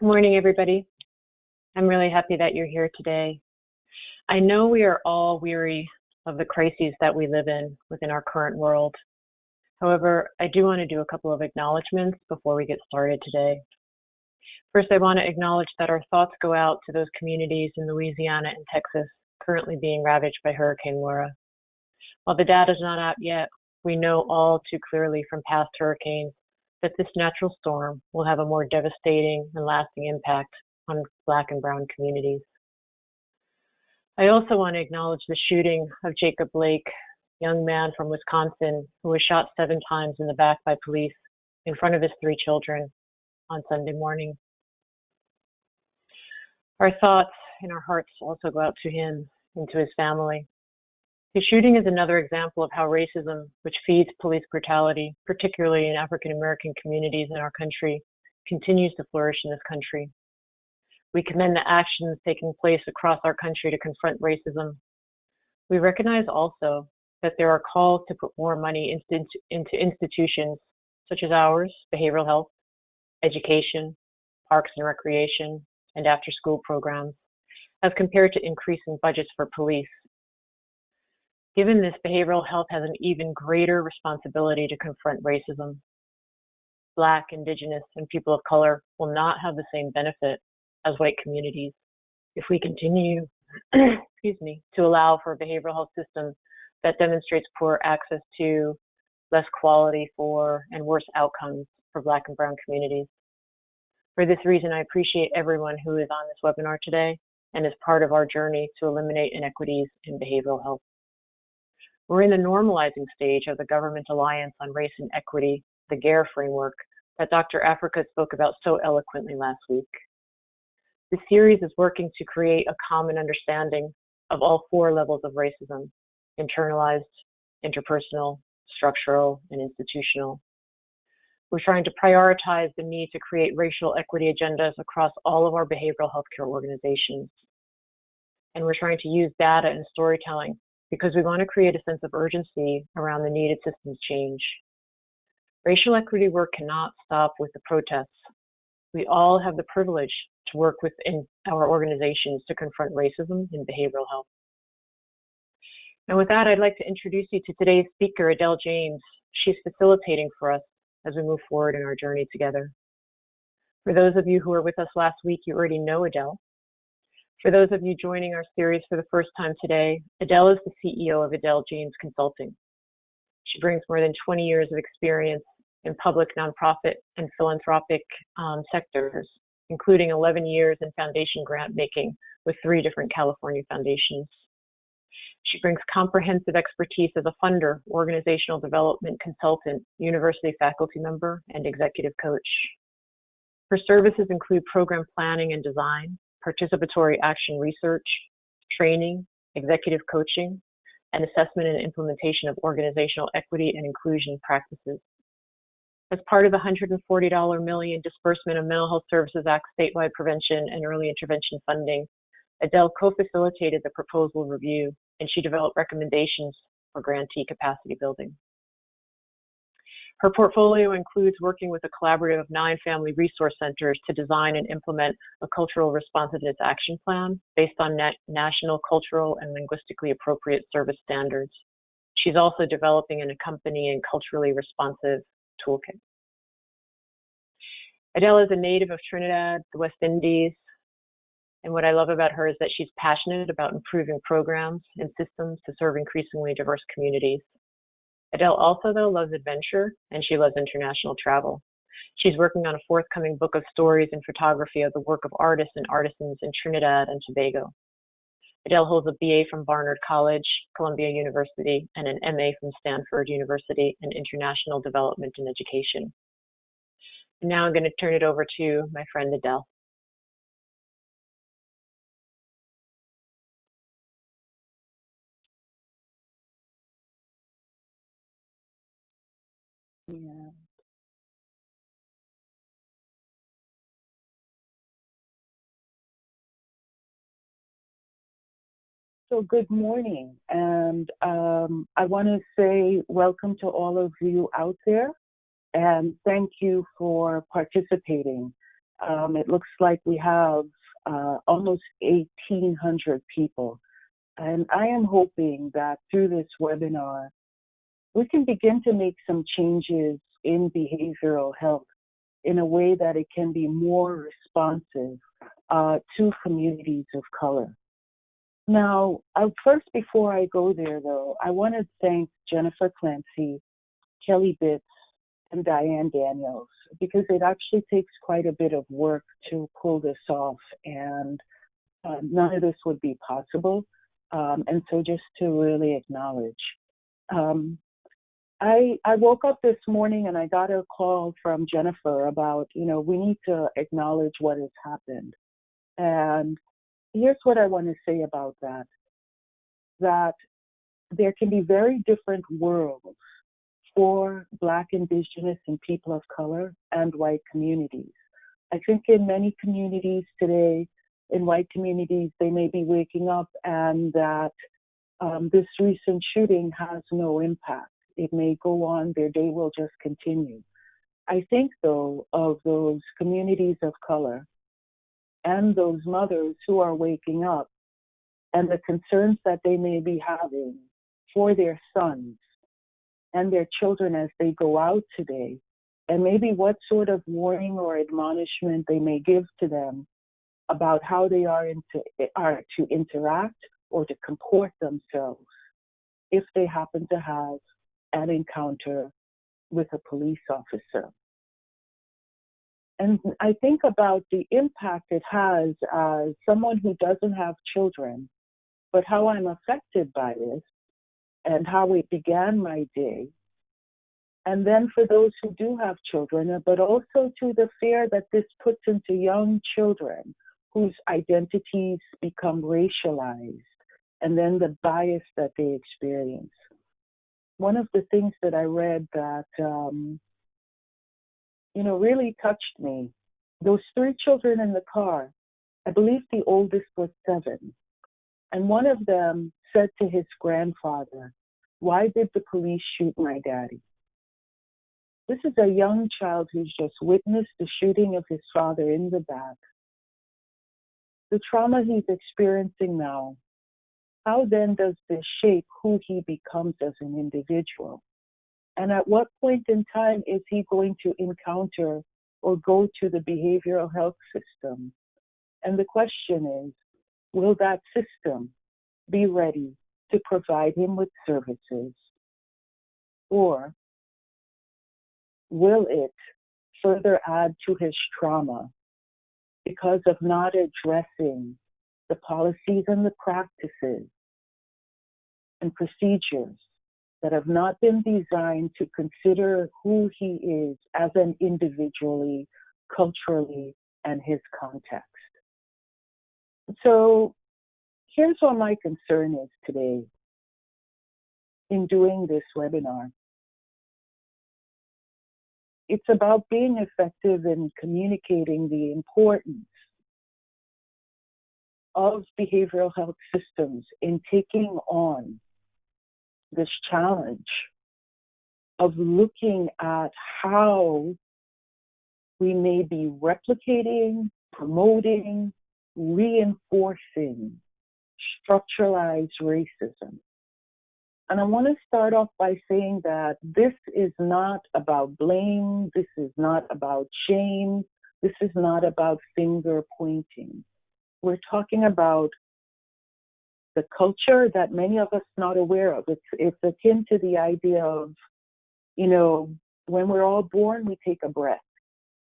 Good morning, everybody. I'm really happy that you're here today. I know we are all weary of the crises that we live in within our current world. However, I do want to do a couple of acknowledgements before we get started today. First, I want to acknowledge that our thoughts go out to those communities in Louisiana and Texas currently being ravaged by Hurricane Laura. While the data is not out yet, we know all too clearly from past hurricanes that this natural storm will have a more devastating and lasting impact on Black and Brown communities. I also want to acknowledge the shooting of Jacob Blake, a young man from Wisconsin who was shot 7 times in the back by police in front of his 3 children on Sunday morning. Our thoughts and our hearts also go out to him and to his family. The shooting is another example of how racism, which feeds police brutality, particularly in African American communities in our country, continues to flourish in this country. We commend the actions taking place across our country to confront racism. We recognize also that there are calls to put more money into institutions such as ours, behavioral health, education, parks and recreation, and after-school programs, as compared to increasing budgets for police. Given this, behavioral health has an even greater responsibility to confront racism. Black, Indigenous, and people of color will not have the same benefit as white communities if we continue to allow for a behavioral health system that demonstrates poor access to, less quality for, and worse outcomes for Black and Brown communities. For this reason, I appreciate everyone who is on this webinar today and is part of our journey to eliminate inequities in behavioral health. We're in the normalizing stage of the Government Alliance on Race and Equity, the GARE framework, that Dr. Africa spoke about so eloquently last week. This series is working to create a common understanding of all 4 levels of racism: internalized, interpersonal, structural, and institutional. We're trying to prioritize the need to create racial equity agendas across all of our behavioral healthcare organizations. And we're trying to use data and storytelling because we want to create a sense of urgency around the needed systems change. Racial equity work cannot stop with the protests. We all have the privilege to work within our organizations to confront racism in behavioral health. And with that, I'd like to introduce you to today's speaker, ADèLE James. She's facilitating for us as we move forward in our journey together. For those of you who were with us last week, you already know ADèLE. For those of you joining our series for the first time today, ADèLE is the CEO of ADèLE James Consulting. She brings more than 20 years of experience in public, nonprofit, and philanthropic sectors, including 11 years in foundation grant making with 3 different California foundations. She brings comprehensive expertise as a funder, organizational development consultant, university faculty member, and executive coach. Her services include program planning and design, participatory action research, training, executive coaching, and assessment and implementation of organizational equity and inclusion practices. As part of the $140 million Disbursement of Mental Health Services Act statewide prevention and early intervention funding, ADèLE co-facilitated the proposal review, and she developed recommendations for grantee capacity building. Her portfolio includes working with a collaborative of 9 family resource centers to design and implement a cultural responsiveness action plan based on national, cultural, and linguistically appropriate service standards. She's also developing an accompanying culturally responsive toolkit. ADèLE is a native of Trinidad, the West Indies, and what I love about her is that she's passionate about improving programs and systems to serve increasingly diverse communities. ADèLE also, though, loves adventure, and she loves international travel. She's working on a forthcoming book of stories and photography of the work of artists and artisans in Trinidad and Tobago. ADèLE holds a BA from Barnard College, Columbia University, and an MA from Stanford University in International Development and Education. And now I'm going to turn it over to my friend ADèLE. Yeah. So good morning, and I want to say welcome to all of you out there, and thank you for participating. It looks like we have almost 1,800 people. And I am hoping that through this webinar, we can begin to make some changes in behavioral health in a way that it can be more responsive to communities of color. Now, first, before I go there, though, I want to thank Jennifer Clancy, Kelly Bitts, and Diane Daniels, because it actually takes quite a bit of work to pull this off, and none of this would be possible. And so just to really acknowledge. I woke up this morning and I got a call from Jennifer about, we need to acknowledge what has happened. And here's what I want to say about that. That there can be very different worlds for Black, Indigenous, and people of color and white communities. I think in many communities today, in white communities, they may be waking up and that this recent shooting has no impact. It may go on, their day will just continue. I think, though, of those communities of color and those mothers who are waking up and the concerns that they may be having for their sons and their children as they go out today, and maybe what sort of warning or admonishment they may give to them about how they are to interact or to comport themselves if they happen to have an encounter with a police officer. And I think about the impact it has as someone who doesn't have children, but how I'm affected by this and how it began my day. And then for those who do have children, but also to the fear that this puts into young children whose identities become racialized, and then the bias that they experience. One of the things that I read that, really touched me, those 3 children in the car, I believe the oldest was 7. And one of them said to his grandfather, "Why did the police shoot my daddy?" This is a young child who's just witnessed the shooting of his father in the back. The trauma he's experiencing now, how then does this shape who he becomes as an individual? And at what point in time is he going to encounter or go to the behavioral health system? And the question is, will that system be ready to provide him with services? Or will it further add to his trauma because of not addressing the policies and the practices and procedures that have not been designed to consider who he is as an individually, culturally, and his context? So here's what my concern is today in doing this webinar. It's about being effective in communicating the importance of behavioral health systems in taking on this challenge of looking at how we may be replicating, promoting, reinforcing structuralized racism. And I want to start off by saying that this is not about blame, this is not about shame, this is not about finger pointing. We're talking about the culture that many of us are not aware of. It's akin to the idea of, when we're all born, we take a breath.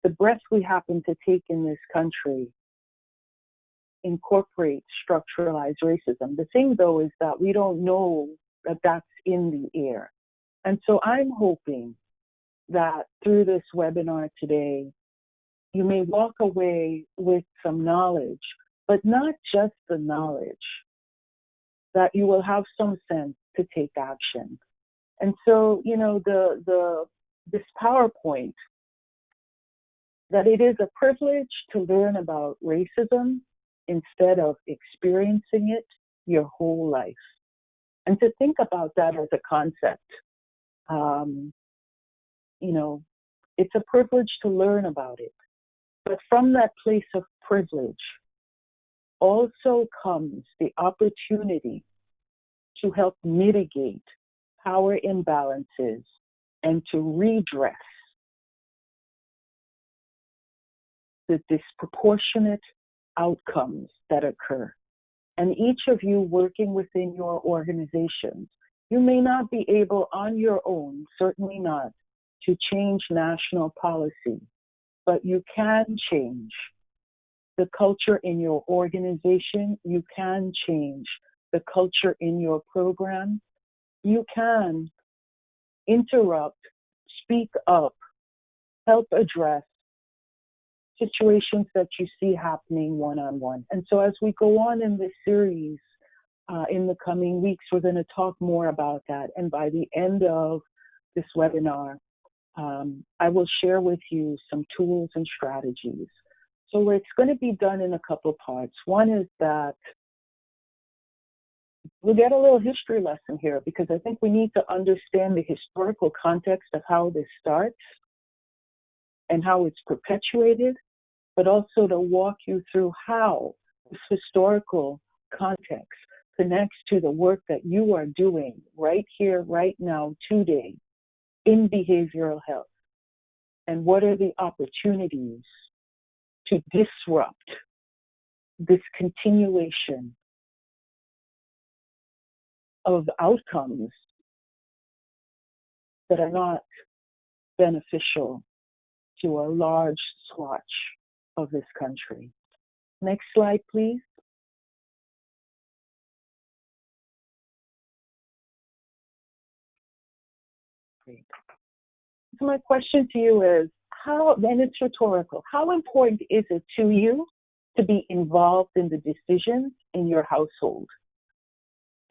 The breath we happen to take in this country incorporates structuralized racism. The thing, though, is that we don't know that that's in the air. And so I'm hoping that through this webinar today, you may walk away with some knowledge, but not just the knowledge, that you will have some sense to take action. And so, this PowerPoint, that it is a privilege to learn about racism instead of experiencing it your whole life. And to think about that as a concept, it's a privilege to learn about it, But from that place of privilege also comes the opportunity to help mitigate power imbalances and to redress the disproportionate outcomes that occur. And each of you working within your organizations, you may not be able on your own, certainly not, to change national policy, but you can change the culture in your organization. You can change the culture in your program. You can interrupt, speak up, help address situations that you see happening one-on-one. And so as we go on in this series, in the coming weeks, we're going to talk more about that. And by the end of this webinar, I will share with you some tools and strategies. So it's going to be done in a couple parts. One is that we'll get a little history lesson here, because I think we need to understand the historical context of how this starts and how it's perpetuated, but also to walk you through how this historical context connects to the work that you are doing right here, right now, today, in behavioral health. And what are the opportunities to disrupt this continuation of outcomes that are not beneficial to a large swatch of this country. Next slide, please. Great. So my question to you is, and it's rhetorical, how important is it to you to be involved in the decisions in your household?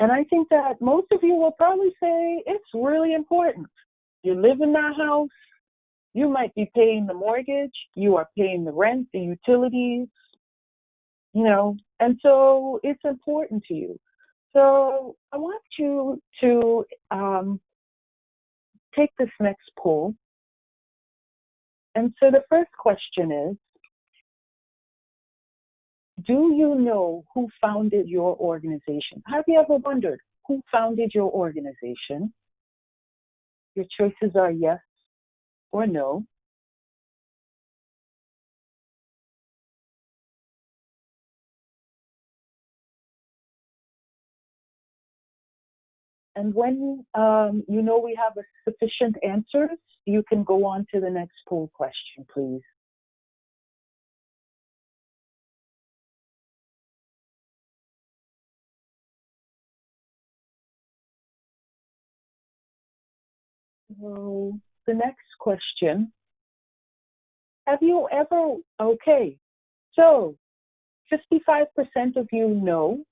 And I think that most of you will probably say it's really important. You live in that house, you might be paying the mortgage, you are paying the rent, the utilities, and so it's important to you. So I want you to take this next poll. And so the first question is, do you know who founded your organization? Have you ever wondered who founded your organization? Your choices are yes or no. And when you know we have sufficient answers, you can go on to the next poll question, please. So the next question, have you ever, okay, so 55% of you know,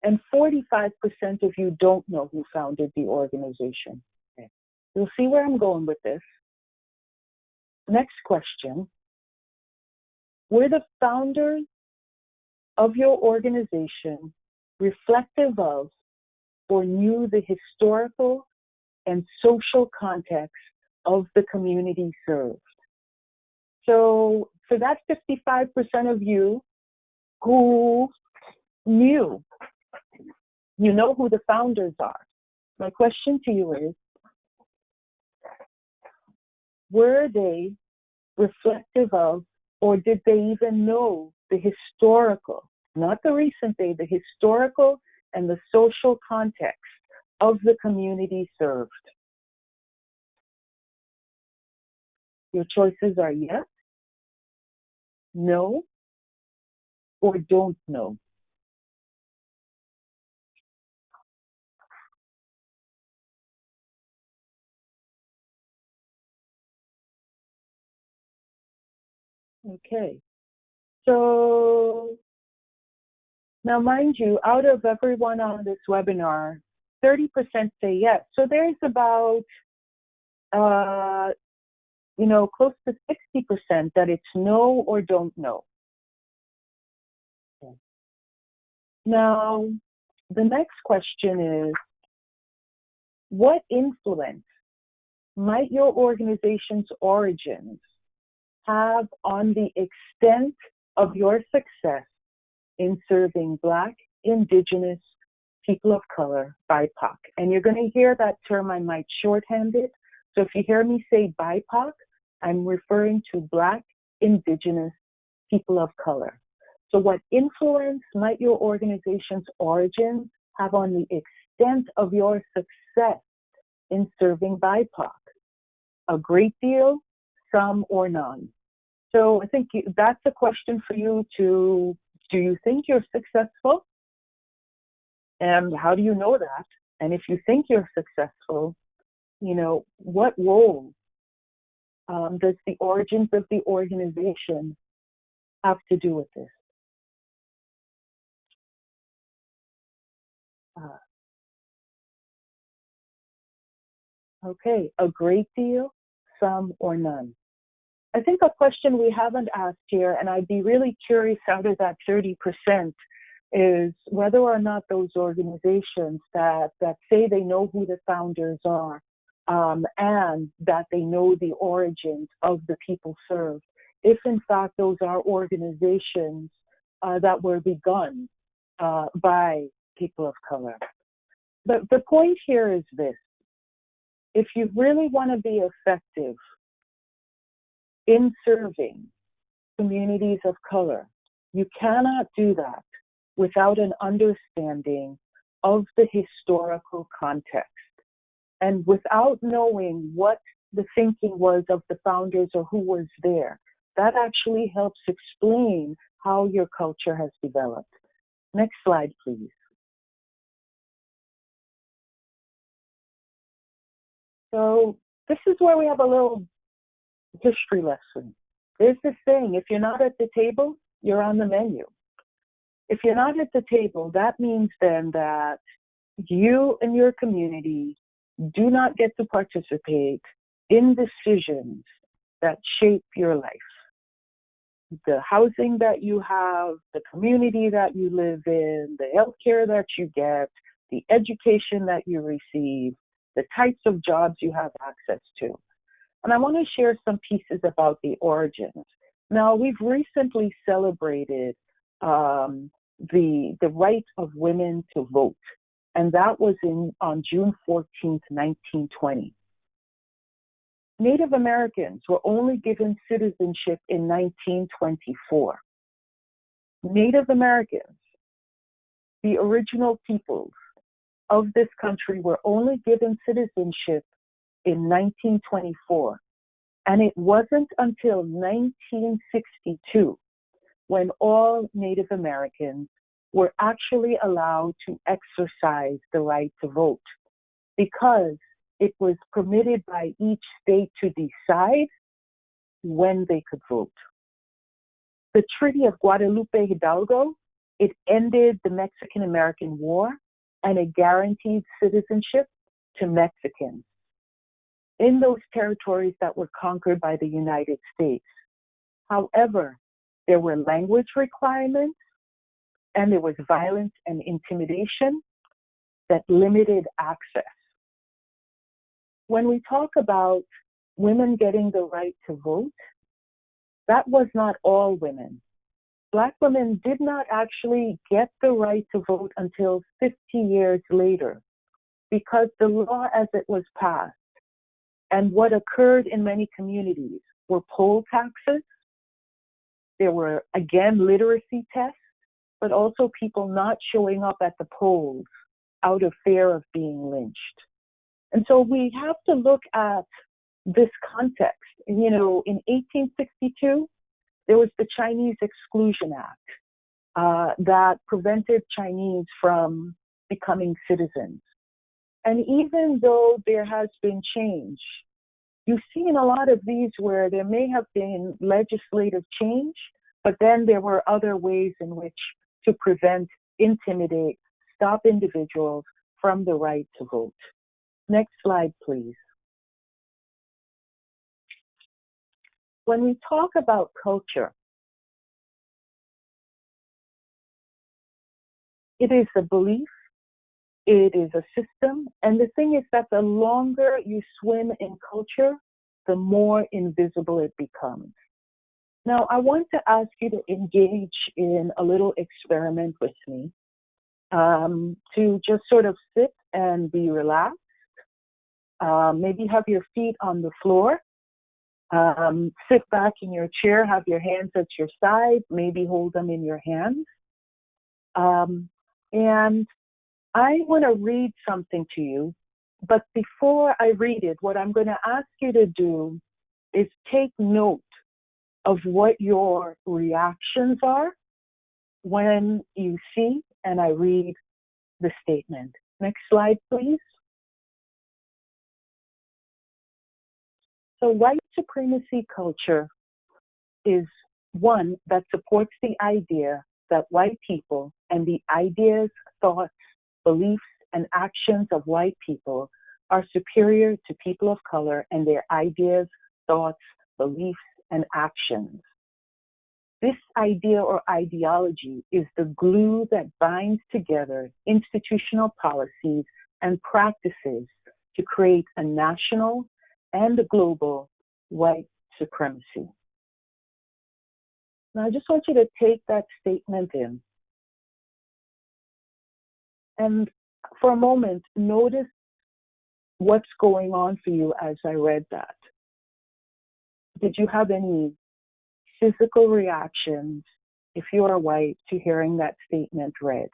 and 45% of you don't know who founded the organization. Okay. You'll see where I'm going with this. Next question, were the founders of your organization reflective of or knew the historical and social context of the community served? So for that 55% of you who knew, you know who the founders are. My question to you is, were they reflective of, or did they even know the historical, not the recent day, the historical and the social context of the community served? Your choices are yes, no, or don't know. Okay, so now mind you, out of everyone on this webinar, 30% say yes. So there's about, close to 60% that it's no or don't know. Okay. Now, the next question is, what influence might your organization's origins have on the extent of your success in serving Black, Indigenous, people of color, BIPOC. And you're going to hear that term, I might shorthand it. So if you hear me say BIPOC, I'm referring to Black, Indigenous, people of color. So what influence might your organization's origins have on the extent of your success in serving BIPOC? A great deal, some, or none. So I think that's a question for you to, do you think you're successful? And how do you know that? And if you think you're successful, you know, what role does the origins of the organization have to do with this? Okay, a great deal, some, or none. I think a question we haven't asked here, and I'd be really curious out of that 30%, is whether or not those organizations that say they know who the founders are and that they know the origins of the people served, if in fact those are organizations that were begun by people of color. But the point here is this: if you really want to be effective in serving communities of color, you cannot do that without an understanding of the historical context. And without knowing what the thinking was of the founders or who was there, that actually helps explain how your culture has developed. Next slide, please. So this is where we have a little history lesson. There's this saying, if you're not at the table, you're on the menu. If you're not at the table, that means then that you and your community do not get to participate in decisions that shape your life. The housing that you have, the community that you live in, the healthcare that you get, the education that you receive, the types of jobs you have access to. And I want to share some pieces about the origins. Now, we've recently celebrated the right of women to vote, and that was on June 14th, 1920. Native Americans were only given citizenship in 1924. Native Americans, the original peoples of this country, were only given citizenship in 1924. And it wasn't until 1962 when all Native Americans were actually allowed to exercise the right to vote, because it was permitted by each state to decide when they could vote. The Treaty of Guadalupe Hidalgo, it ended the Mexican-American War, and it guaranteed citizenship to Mexicans in those territories that were conquered by the United States. However, there were language requirements, and there was violence and intimidation that limited access. When we talk about women getting the right to vote, that was not all women. Black women did not actually get the right to vote until 50 years later, because the law as it was passed and what occurred in many communities were poll taxes. There were, again, literacy tests, but also people not showing up at the polls out of fear of being lynched. And so we have to look at this context. You know, in 1862, there was the Chinese Exclusion Act that prevented Chinese from becoming citizens. And even though there has been change, you see in a lot of these where there may have been legislative change, but then there were other ways in which to prevent, intimidate, stop individuals from the right to vote. Next slide, please. When we talk about culture, it is a belief, it is a system, and the thing is that the longer you swim in culture, the more invisible it becomes. Now, I want to ask you to engage in a little experiment with me, to just sort of sit and be relaxed. Maybe have your feet on the floor. Sit back in your chair, have your hands at your side, maybe hold them in your hands. And I want to read something to you, but before I read it, what I'm going to ask you to do is take note of what your reactions are when you see and I read the statement. Next slide, please. So white supremacy culture is one that supports the idea that white people and the ideas, thoughts, beliefs, and actions of white people are superior to people of color and their ideas, thoughts, beliefs, and actions. This idea or ideology is the glue that binds together institutional policies and practices to create a national and a global white supremacy. Now, I just want you to take that statement in. And for a moment, notice what's going on for you as I read that. Did you have any physical reactions, if you are white, to hearing that statement read?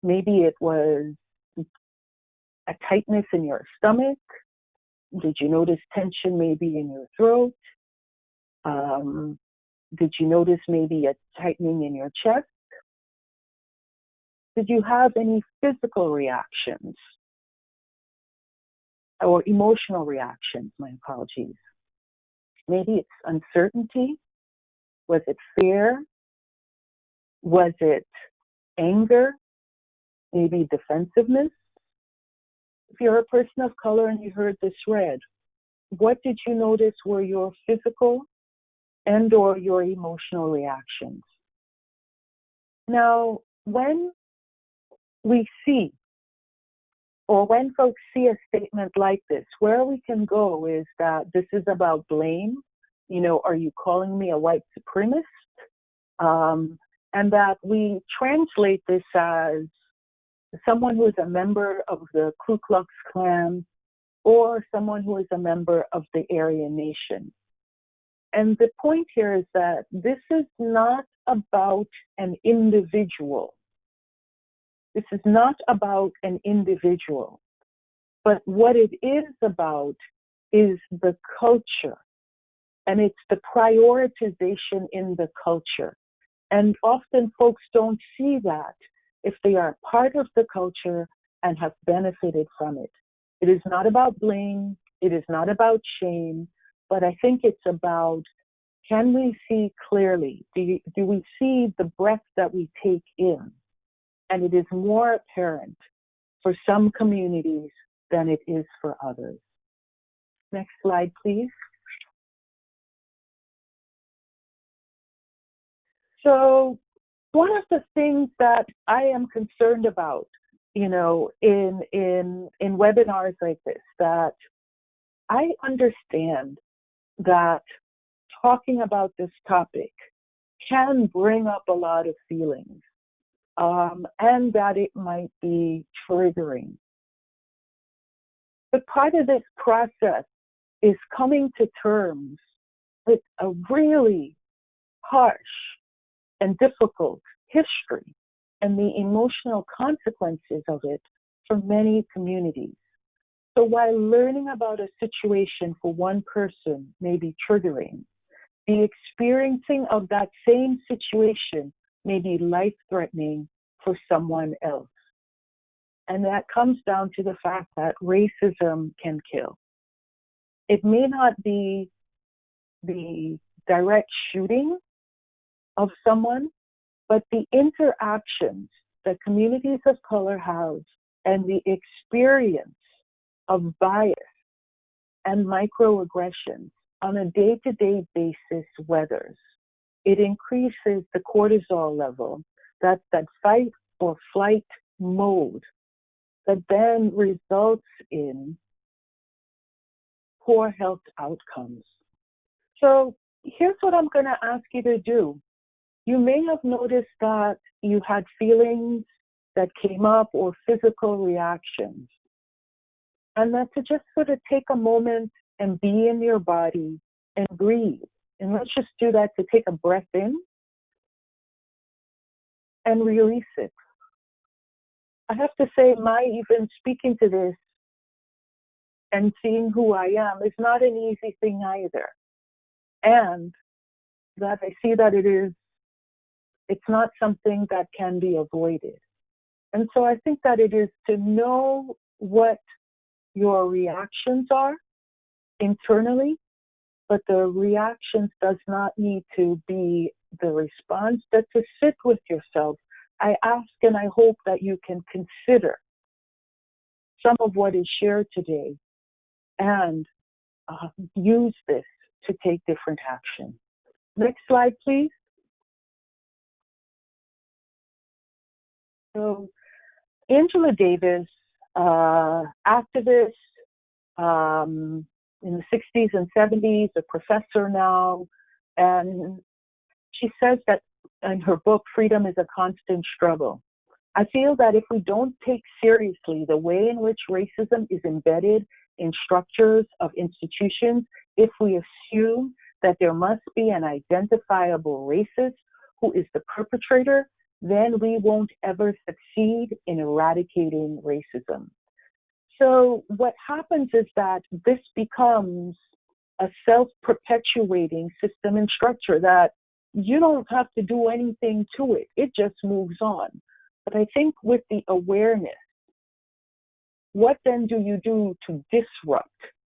Maybe it was a tightness in your stomach. Did you notice tension maybe in your throat? Did you notice maybe a tightening in your chest? Did you have any physical reactions or emotional reactions? My apologies. Maybe it's uncertainty. Was it fear? Was it anger? Maybe defensiveness? If you're a person of color and you heard this read, what did you notice were your physical and or your emotional reactions? Now, when we see, or when folks see a statement like this, where we can go is that this is about blame. You know, are you calling me a white supremacist? And that we translate this as someone who is a member of the Ku Klux Klan or someone who is a member of the Aryan Nation. And the point here is that this is not about an individual. This is not about an individual, but what it is about is the culture, and it's the prioritization in the culture. And often folks don't see that if they are part of the culture and have benefited from it. It is not about blame, it is not about shame, but I think it's about, can we see clearly? Do we see the breath that we take in? And it is more apparent for some communities than it is for others. Next slide, please. So one of the things that I am concerned about, you know, in webinars like this, that I understand that talking about this topic can bring up a lot of feelings, and that it might be triggering. But part of this process is coming to terms with a really harsh and difficult history and the emotional consequences of it for many communities. So while learning about a situation for one person may be triggering, the experiencing of that same situation may be life-threatening for someone else. And that comes down to the fact that racism can kill. It may not be the direct shooting of someone, but the interactions that communities of color have and the experience of bias and microaggressions on a day-to-day basis weathers. It increases the cortisol level, that's that fight or flight mode that then results in poor health outcomes. So here's what I'm going to ask you to do. You may have noticed that you had feelings that came up or physical reactions. And that to just sort of take a moment and be in your body and breathe. And let's just do that, to take a breath in and release it. I have to say, my even speaking to this and seeing who I am is not an easy thing either. And that I see that it's not something that can be avoided. And so I think that it is to know what your reactions are internally, but the reactions does not need to be the response, but to sit with yourself. I ask and I hope that you can consider some of what is shared today and use this to take different action. Next slide, please. So, Angela Davis, activist in the 60s and 70s, a professor now, and she says that in her book, Freedom is a Constant Struggle. I feel that if we don't take seriously the way in which racism is embedded in structures of institutions, if we assume that there must be an identifiable racist who is the perpetrator, then we won't ever succeed in eradicating racism. So what happens is that this becomes a self-perpetuating system and structure that you don't have to do anything to it. It just moves on. But I think with the awareness, what then do you do to disrupt?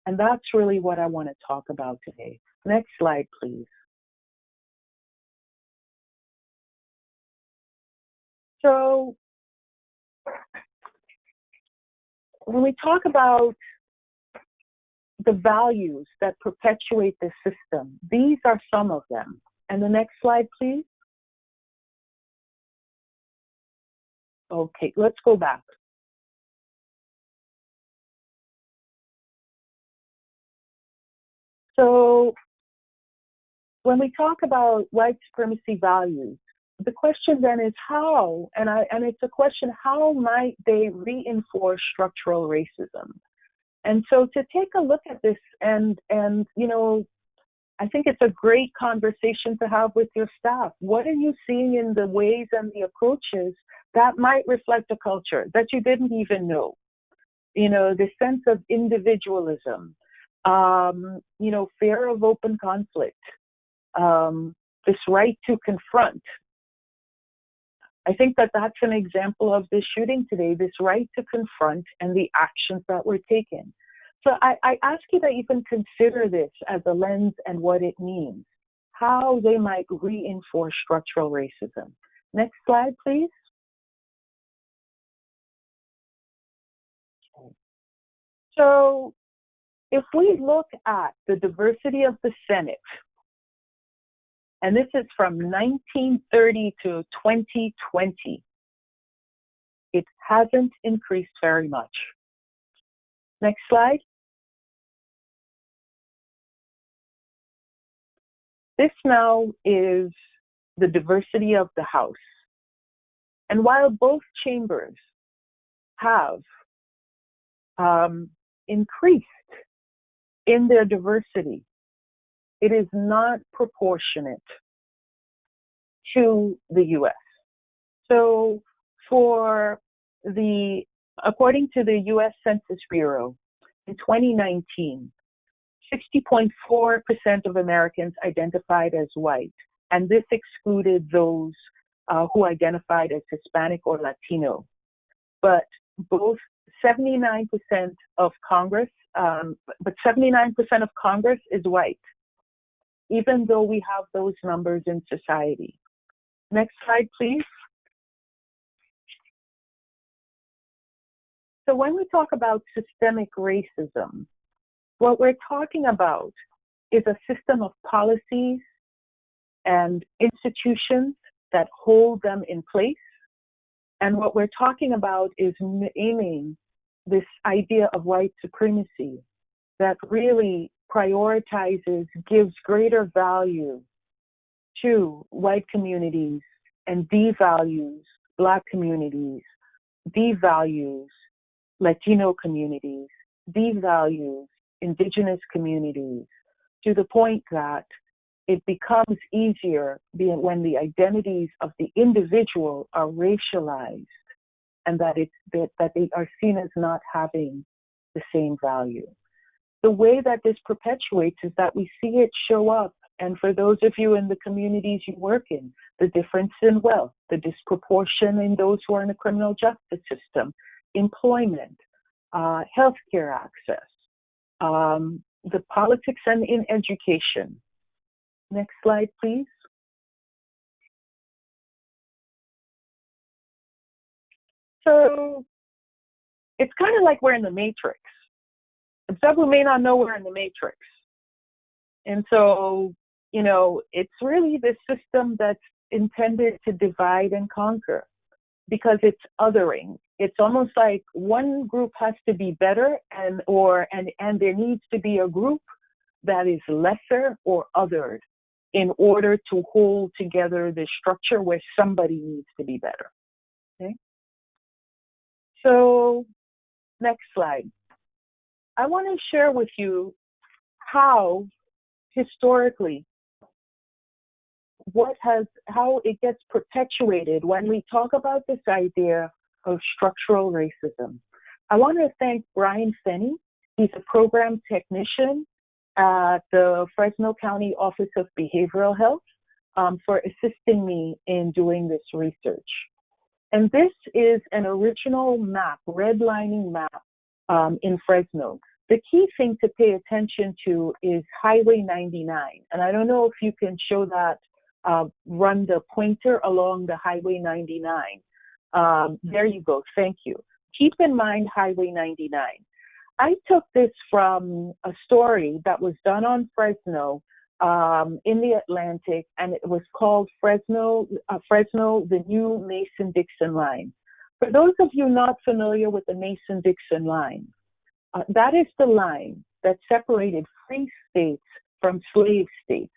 And that's really what I want to talk about today. Next slide, please. So when we talk about the values that perpetuate the system, these are some of them. And the next slide, please. Okay, let's go back. So when we talk about white supremacy values, the question then is how, and it's a question, how might they reinforce structural racism? And so to take a look at this and you know, I think it's a great conversation to have with your staff. What are you seeing in the ways and the approaches that might reflect a culture that you didn't even know? You know, the sense of individualism, you know, fear of open conflict, this right to confront. I think that that's an example of this shooting today, this right to confront and the actions that were taken. So I ask you that you can consider this as a lens and what it means, how they might reinforce structural racism. Next slide, please. Okay. So if we look at the diversity of the Senate, and this is from 1930 to 2020, it hasn't increased very much. Next slide. This now is the diversity of the House. And while both chambers have increased in their diversity, it is not proportionate to the US. So according to the US Census Bureau, in 2019, 60.4% of Americans identified as white, and this excluded those who identified as Hispanic or Latino. But both 79% of Congress, but 79% of Congress is white, even though we have those numbers in society. Next slide, please. So when we talk about systemic racism, what we're talking about is a system of policies and institutions that hold them in place. And what we're talking about is aiming this idea of white supremacy that really prioritizes, gives greater value to white communities and devalues Black communities, devalues Latino communities, devalues Indigenous communities, to the point that it becomes easier when the identities of the individual are racialized and that they are seen as not having the same value. The way that this perpetuates is that we see it show up, and for those of you in the communities you work in, the difference in wealth, the disproportion in those who are in the criminal justice system, employment, healthcare access, the politics and in education. Next slide, please. So it's kind of like we're in the Matrix. Some who may not know we're in the Matrix. And so, you know, it's really this system that's intended to divide and conquer because it's othering. It's almost like one group has to be better and there needs to be a group that is lesser or othered in order to hold together the structure where somebody needs to be better. Okay? So, next slide. I want to share with you how historically how it gets perpetuated when we talk about this idea of structural racism. I want to thank Brian Fenney. He's a program technician at the Fresno County Office of Behavioral Health for assisting me in doing this research. And this is an original map, redlining map in Fresno. The key thing to pay attention to is Highway 99. And I don't know if you can show that, run the pointer along the Highway 99. There you go, thank you. Keep in mind Highway 99. I took this from a story that was done on Fresno in the Atlantic, and it was called Fresno, the New Mason-Dixon Line. For those of you not familiar with the Mason-Dixon Line, that is the line that separated free states from slave states.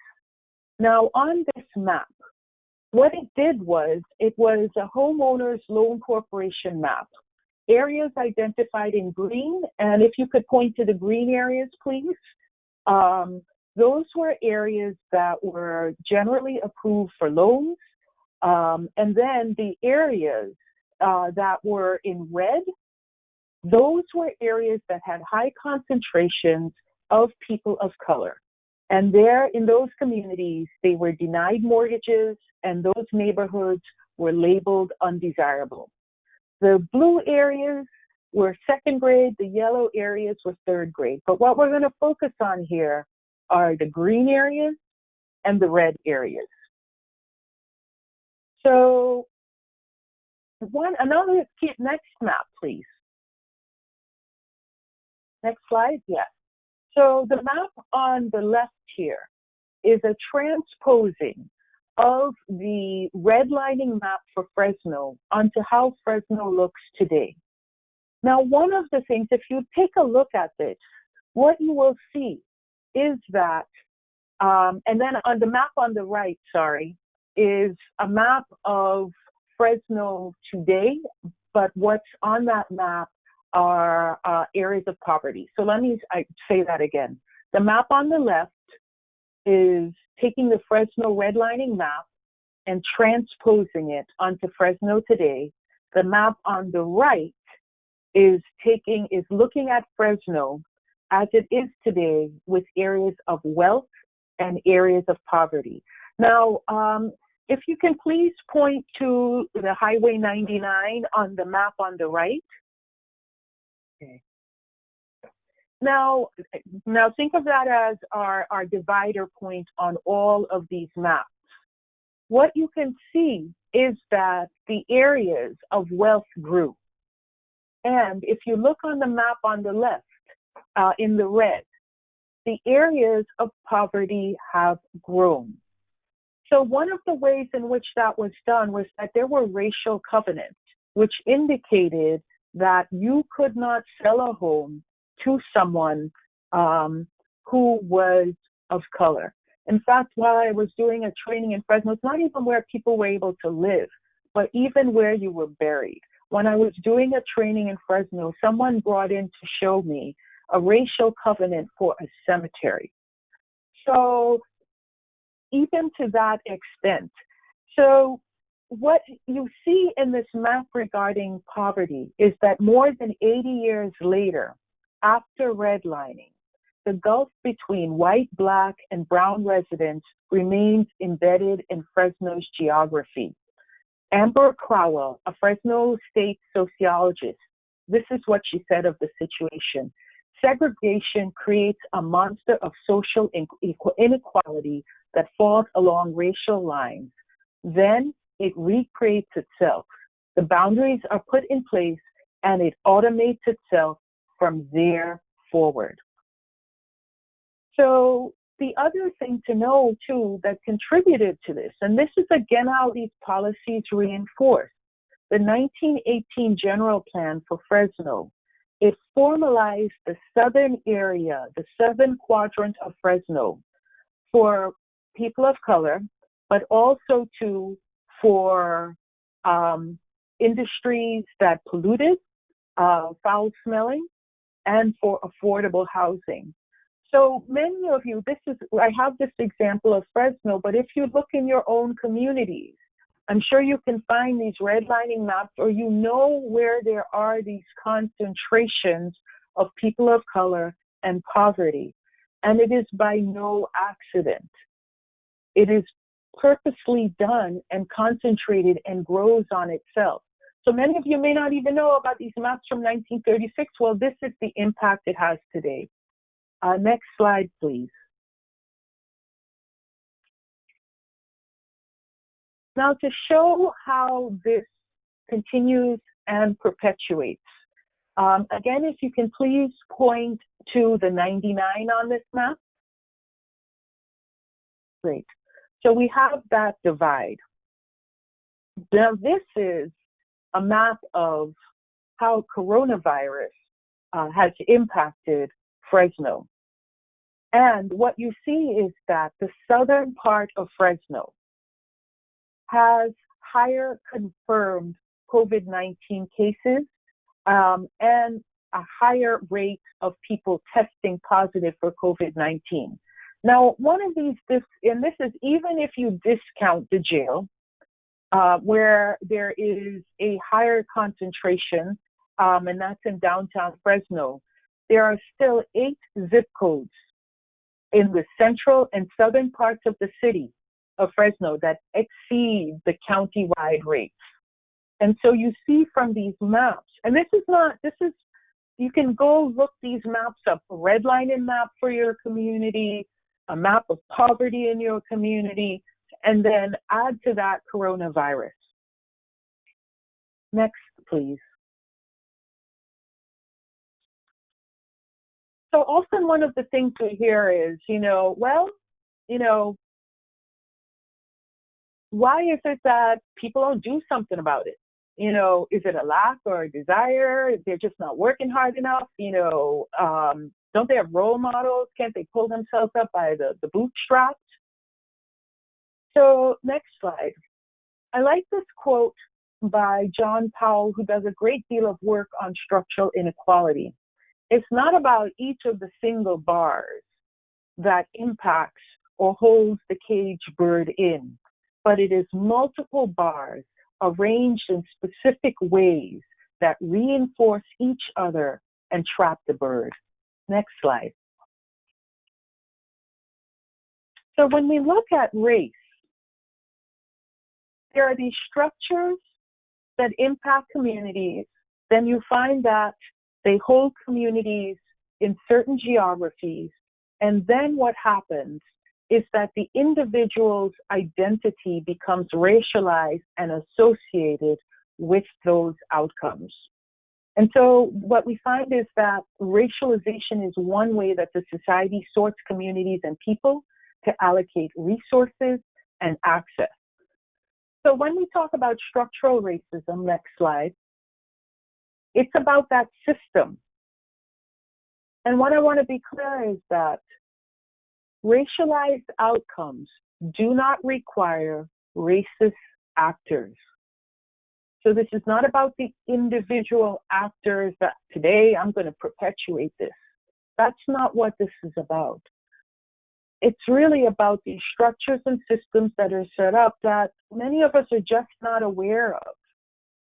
Now, on this map, what it did was, it was a homeowners loan corporation map. Areas identified in green, and if you could point to the green areas, please. Those were areas that were generally approved for loans. And then the areas that were in red, those were areas that had high concentrations of people of color. And there in those communities, they were denied mortgages, and those neighborhoods were labeled undesirable. The blue areas were second grade, the yellow areas were third grade. But what we're going to focus on here are the green areas and the red areas. So next map, please. Next slide, yes. So the map on the left here is a transposing of the redlining map for Fresno onto how Fresno looks today. Now, one of the things, if you take a look at this, what you will see is that, and then on the map on the right, is a map of Fresno today, but what's on that map are areas of poverty. So let me say that again. The map on the left is taking the Fresno redlining map and transposing it onto Fresno today. The map on the right is looking at Fresno as it is today with areas of wealth and areas of poverty. Now, if you can please point to the Highway 99 on the map on the right. Okay. Now think of that as our divider point on all of these maps. What you can see is that the areas of wealth grew. And if you look on the map on the left, in the red, the areas of poverty have grown. So one of the ways in which that was done was that there were racial covenants, which indicated that you could not sell a home to someone who was of color. In fact, while I was doing a training in Fresno, it's not even where people were able to live, but even where you were buried. When I was doing a training in Fresno, someone brought in to show me a racial covenant for a cemetery. So even to that extent. So what you see in this map regarding poverty is that more than 80 years later, after redlining, the gulf between white, black, and brown residents remains embedded in Fresno's geography. Amber Crowell, a Fresno State sociologist, this is what she said of the situation. Segregation creates a monster of social inequality that falls along racial lines. Then it recreates itself. The boundaries are put in place and it automates itself from there forward. So the other thing to know too that contributed to this, and this is again how these policies reinforce, the 1918 General Plan for Fresno, it formalized the southern area, the southern quadrant of Fresno for people of color, but also too for industries that polluted, foul smelling, and for affordable housing. So many of you, I have this example of Fresno, but if you look in your own communities, I'm sure you can find these redlining maps, or you know where there are these concentrations of people of color and poverty. And it is by no accident. It is purposely done and concentrated and grows on itself. So many of you may not even know about these maps from 1936. Well, this is the impact it has today. Next slide, please. Now, to show how this continues and perpetuates, again, if you can please point to the 99 on this map. Great. So we have that divide. Now, this is a map of how coronavirus has impacted Fresno. And what you see is that the southern part of Fresno has higher confirmed COVID-19 cases and a higher rate of people testing positive for COVID-19. Now, one of these, and this is even if you discount the jail, where there is a higher concentration, and that's in downtown Fresno, there are still 8 zip codes in the central and southern parts of the city of Fresno that exceed the county-wide rates. And so you see from these maps, and you can go look these maps up, a redlining map for your community, a map of poverty in your community, and then add to that coronavirus. Next, please. So often one of the things we hear is, why is it that people don't do something about it? Is it a lack or a desire? They're just not working hard enough? Don't they have role models? Can't they pull themselves up by the bootstraps? So next slide. I like this quote by John Powell, who does a great deal of work on structural inequality. It's not about each of the single bars that impacts or holds the cage bird in, but it is multiple bars arranged in specific ways that reinforce each other and trap the bird. Next slide. So when we look at race, there are these structures that impact communities. Then you find that they hold communities in certain geographies. And then what happens is that the individual's identity becomes racialized and associated with those outcomes. And so what we find is that racialization is one way that the society sorts communities and people to allocate resources and access. So when we talk about structural racism, next slide, it's about that system. And what I want to be clear is that Racialized outcomes do not require racist actors. So this is not about the individual actors that today I'm going to perpetuate this. That's not what this is about. It's really about these structures and systems that are set up that many of us are just not aware of.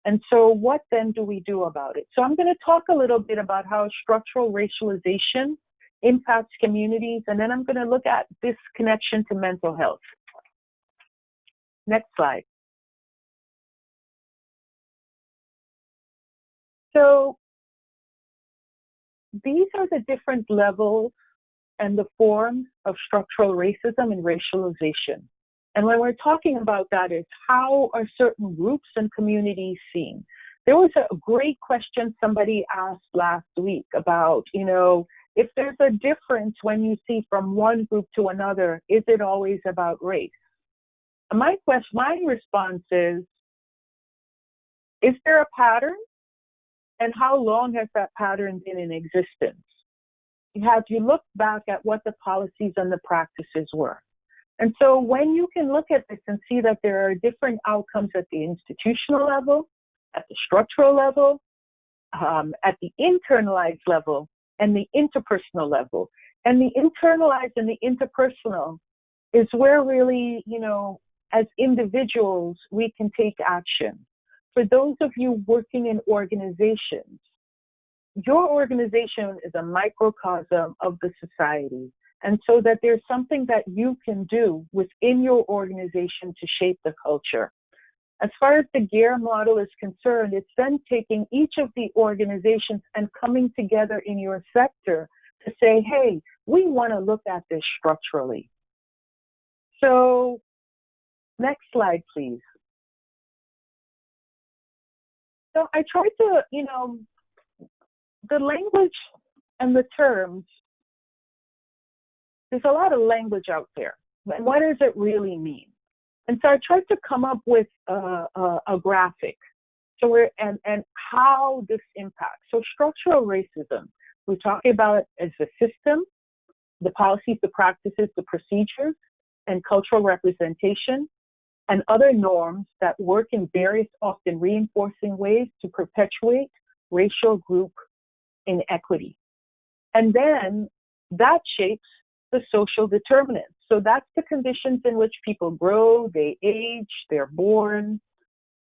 And so what then do we do about it? So I'm going to talk a little bit about how structural racialization impacts communities, and then I'm going to look at this connection to mental health. Next slide. So these are the different levels and the forms of structural racism and racialization. And when we're talking about that, it's how are certain groups and communities seen? There was a great question somebody asked last week about, if there's a difference when you see from one group to another, is it always about race? And my response is there a pattern? And how long has that pattern been in existence? Have you looked back at what the policies and the practices were? And so when you can look at this and see that there are different outcomes at the institutional level, at the structural level, at the internalized level, and the interpersonal level. And the internalized and the interpersonal is where really, as individuals, we can take action. For those of you working in organizations, your organization is a microcosm of the society. And so that there's something that you can do within your organization to shape the culture. As far as the GARE model is concerned, it's then taking each of the organizations and coming together in your sector to say, hey, we want to look at this structurally. So next slide, please. So I tried to, the language and the terms, there's a lot of language out there. And what does it really mean? And so I tried to come up with a graphic. So and how this impacts. So structural racism, we're talking about it as a system, the policies, the practices, the procedures, and cultural representation, and other norms that work in various, often reinforcing ways to perpetuate racial group inequity. And then that shapes the social determinants. So that's the conditions in which people grow, they age, they're born.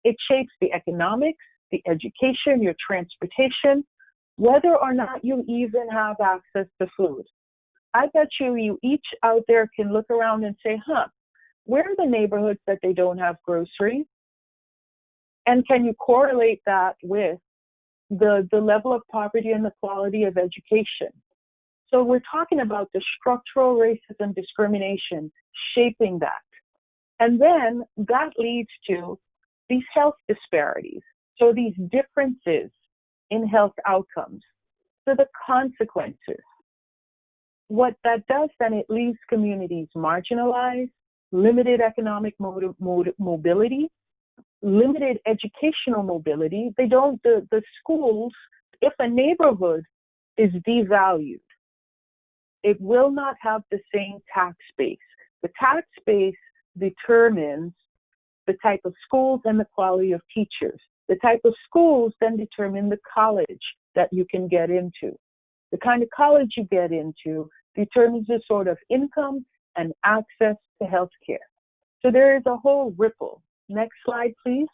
It shapes the economics, the education, your transportation, whether or not you even have access to food. I bet you each out there can look around and say, where are the neighborhoods that they don't have groceries? And can you correlate that with the level of poverty and the quality of education? So we're talking about the structural racism discrimination shaping that. And then that leads to these health disparities. So these differences in health outcomes. So the consequences. What that does then, it leaves communities marginalized, limited economic mobility, limited educational mobility. The schools, if a neighborhood is devalued, it will not have the same tax base. The tax base determines the type of schools and the quality of teachers. The type of schools then determine the college that you can get into. The kind of college you get into determines the sort of income and access to healthcare. So there is a whole ripple. Next slide, please.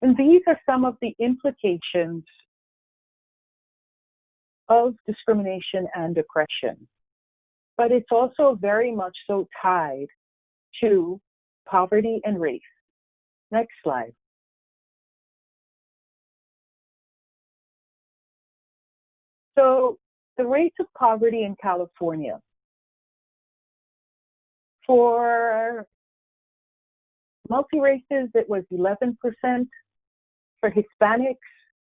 And these are some of the implications of discrimination and oppression. But it's also very much so tied to poverty and race. Next slide. So the rates of poverty in California. For multi-races, it was 11%. For Hispanics,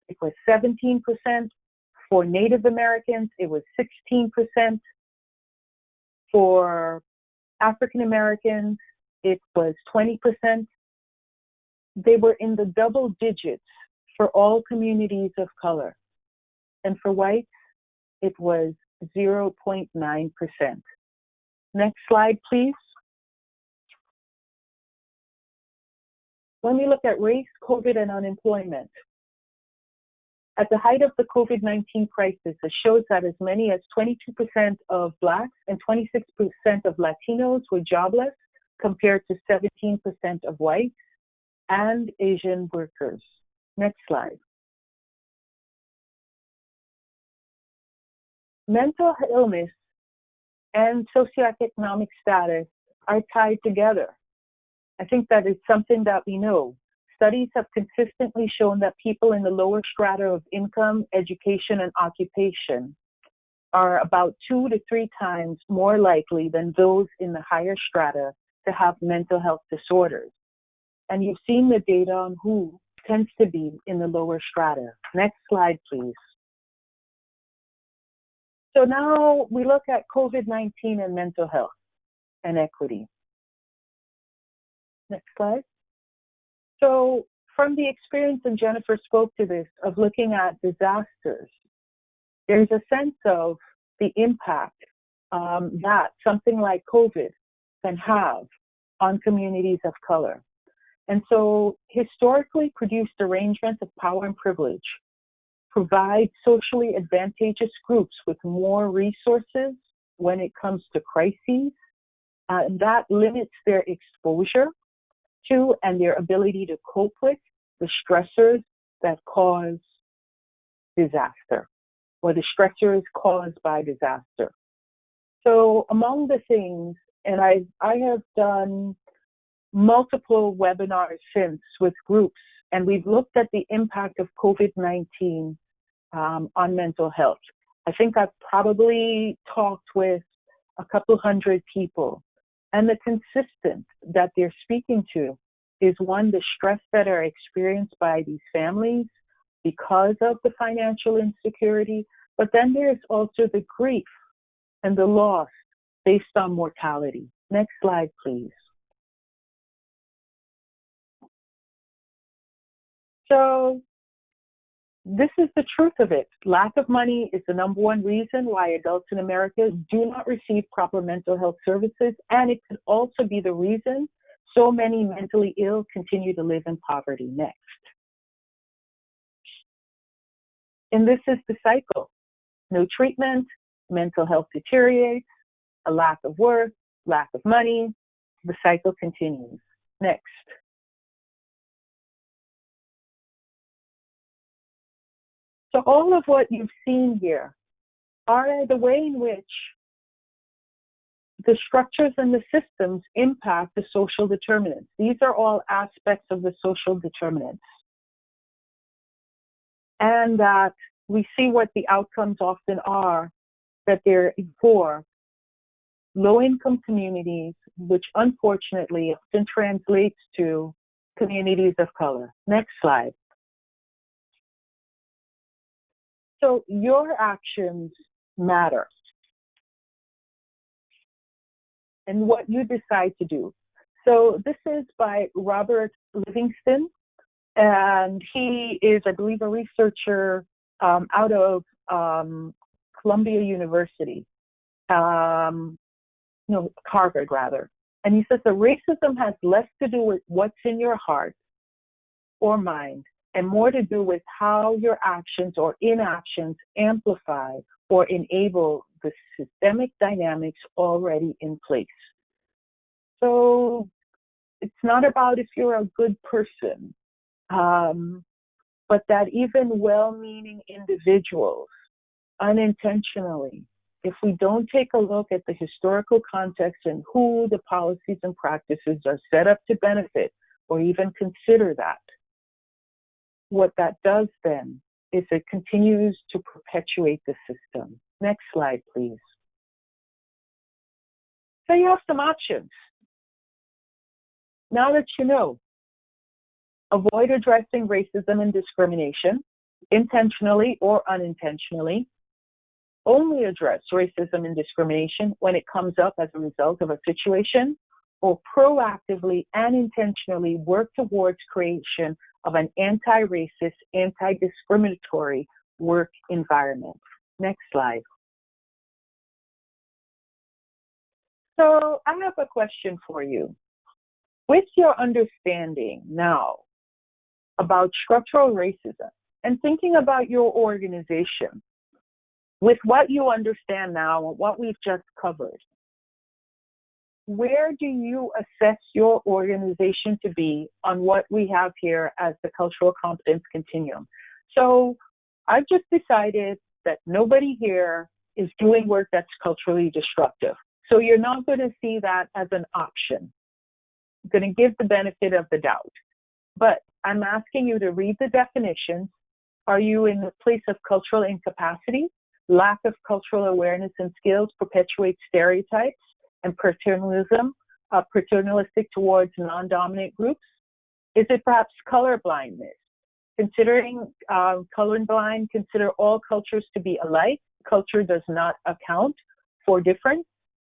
it was 17%. For Native Americans, it was 16%. For African Americans, it was 20%. They were in the double digits for all communities of color. And for whites, it was 0.9%. Next slide, please. When we look at race, COVID, and unemployment, at the height of the COVID-19 crisis, it shows that as many as 22% of Blacks and 26% of Latinos were jobless, compared to 17% of whites and Asian workers. Next slide. Mental illness and socioeconomic status are tied together. I think that is something that we know. Studies have consistently shown that people in the lower strata of income, education, and occupation are about 2 to 3 times more likely than those in the higher strata to have mental health disorders. And you've seen the data on who tends to be in the lower strata. Next slide, please. So now we look at COVID-19 and mental health and equity. Next slide. So from the experience, and Jennifer spoke to this, of looking at disasters, there's a sense of the impact that something like COVID can have on communities of color. And so historically produced arrangements of power and privilege provide socially advantageous groups with more resources when it comes to crises, and that limits their exposure to and their ability to cope with the stressors that cause disaster, or the stressors caused by disaster. So among the things, and I have done multiple webinars since with groups, and we've looked at the impact of COVID-19 on mental health. I think I've probably talked with a couple hundred people, and the consistent that they're speaking to is, one, the stress that are experienced by these families because of the financial insecurity, but then there's also the grief and the loss based on mortality. Next slide, please. So this is the truth of it. Lack of money is the #1 reason why adults in America do not receive proper mental health services, and it could also be the reason so many mentally ill continue to live in poverty. Next. And this is the cycle. No treatment, mental health deteriorates, a lack of work, lack of money, the cycle continues. Next. So all of what you've seen here are the way in which the structures and the systems impact the social determinants. These are all aspects of the social determinants. And that we see what the outcomes often are, that they're for low-income communities, which unfortunately often translates to communities of color. Next slide. So your actions matter, and what you decide to do. So this is by Robert Livingston, and he is, I believe, a researcher out of Columbia University, Harvard rather. And he says that racism has less to do with what's in your heart or mind, and more to do with how your actions or inactions amplify or enable the systemic dynamics already in place. So it's not about if you're a good person, but that even well-meaning individuals unintentionally, if we don't take a look at the historical context and who the policies and practices are set up to benefit, or even consider that, what that does then is it continues to perpetuate the system. Next slide, please. So you have some options. Now that you know, avoid addressing racism and discrimination, intentionally or unintentionally. Only address racism and discrimination when it comes up as a result of a situation, or proactively and intentionally work towards creation of an anti-racist, anti-discriminatory work environment. Next slide. So I have a question for you. With your understanding now about structural racism and thinking about your organization, with what you understand now and what we've just covered, where do you assess your organization to be on what we have here as the cultural competence continuum? So I've just decided that nobody here is doing work that's culturally destructive. So you're not going to see that as an option. I'm going to give the benefit of the doubt. But I'm asking you to read the definitions. Are you in the place of cultural incapacity? Lack of cultural awareness and skills perpetuates stereotypes and paternalism, paternalistic towards non-dominant groups? Is it perhaps color blindness? Considering colorblind, consider all cultures to be alike. Culture does not account for difference.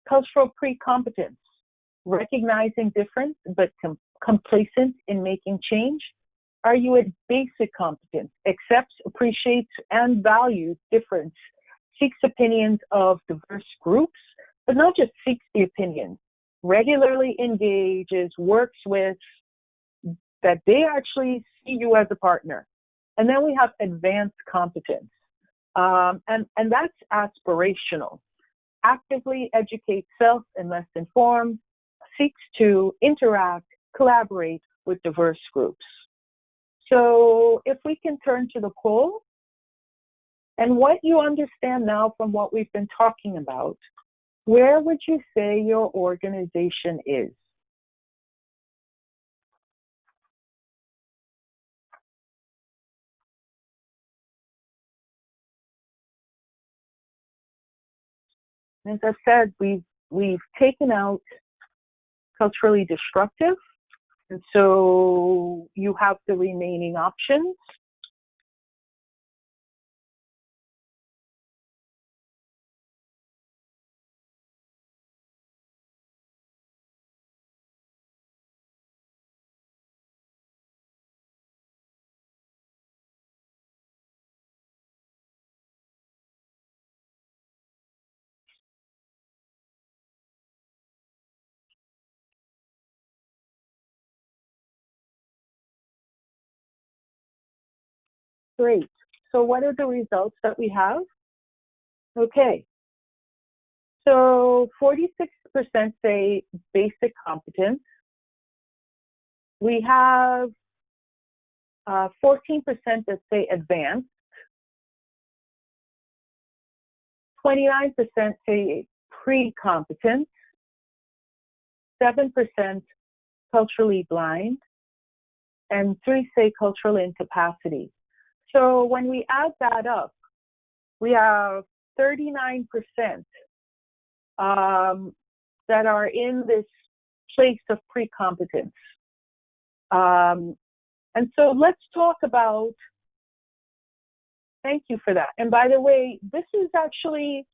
Cultural pre-competence, recognizing difference but complacent in making change. Are you at basic competence, accepts, appreciates, and values difference, seeks opinions of diverse groups, but not just seeks the opinions, regularly engages, works with, that they actually see you as a partner. And then we have advanced competence. And that's aspirational. Actively educates self and less informed, seeks to interact, collaborate with diverse groups. So if we can turn to the poll, and what you understand now from what we've been talking about, where would you say your organization is? As I said, we've taken out culturally destructive, and so you have the remaining options. Great. So what are the results that we have? Okay. So 46% say basic competence. We have 14% that say advanced. 29% say pre-competence. 7% culturally blind. And 3 say cultural incapacity. So when we add that up, we have 39% that are in this place of pre-competence. And so let's talk about, thank you for that. And by the way, this is actually,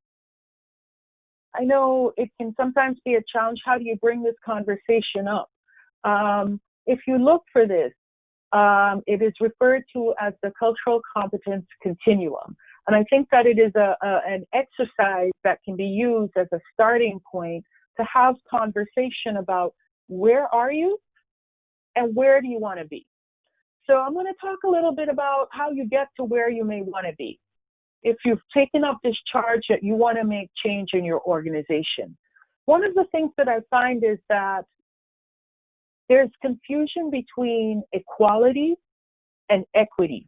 I know it can sometimes be a challenge. How do you bring this conversation up? If you look for this, it is referred to as the cultural competence continuum. And I think that it is an exercise that can be used as a starting point to have conversation about where are you and where do you want to be. So I'm going to talk a little bit about how you get to where you may want to be. If you've taken up this charge that you want to make change in your organization, one of the things that I find is that there's confusion between equality and equity.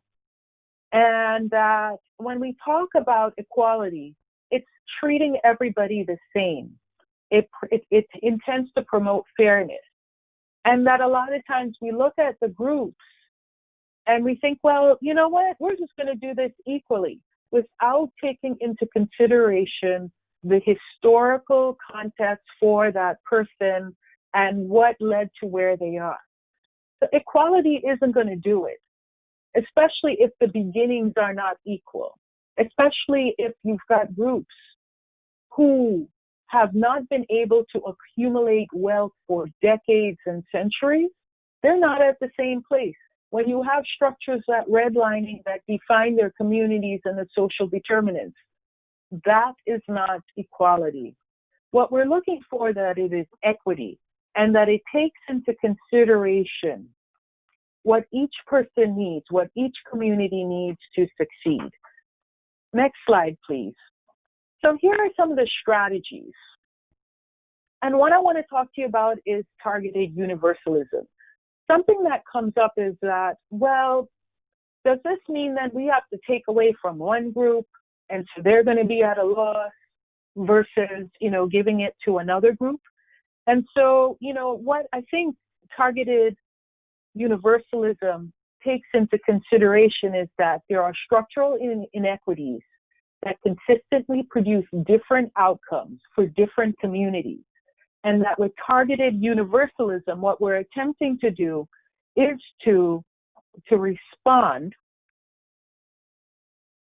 And that when we talk about equality, it's treating everybody the same. It intends to promote fairness. And that a lot of times we look at the groups and we think, well, you know what, we're just going to do this equally without taking into consideration the historical context for that person and what led to where they are. So equality isn't going to do it, especially if the beginnings are not equal, especially if you've got groups who have not been able to accumulate wealth for decades and centuries. They're not at the same place. When you have structures that redlining that define their communities and the social determinants, that is not equality. What we're looking for, that it is equity, and that it takes into consideration what each person needs, what each community needs to succeed. Next slide, please. So here are some of the strategies. And what I want to talk to you about is targeted universalism. Something that comes up is that, well, does this mean that we have to take away from one group and so they're going to be at a loss versus, giving it to another group? And so, what I think targeted universalism takes into consideration is that there are structural inequities that consistently produce different outcomes for different communities. And that with targeted universalism, what we're attempting to do is to respond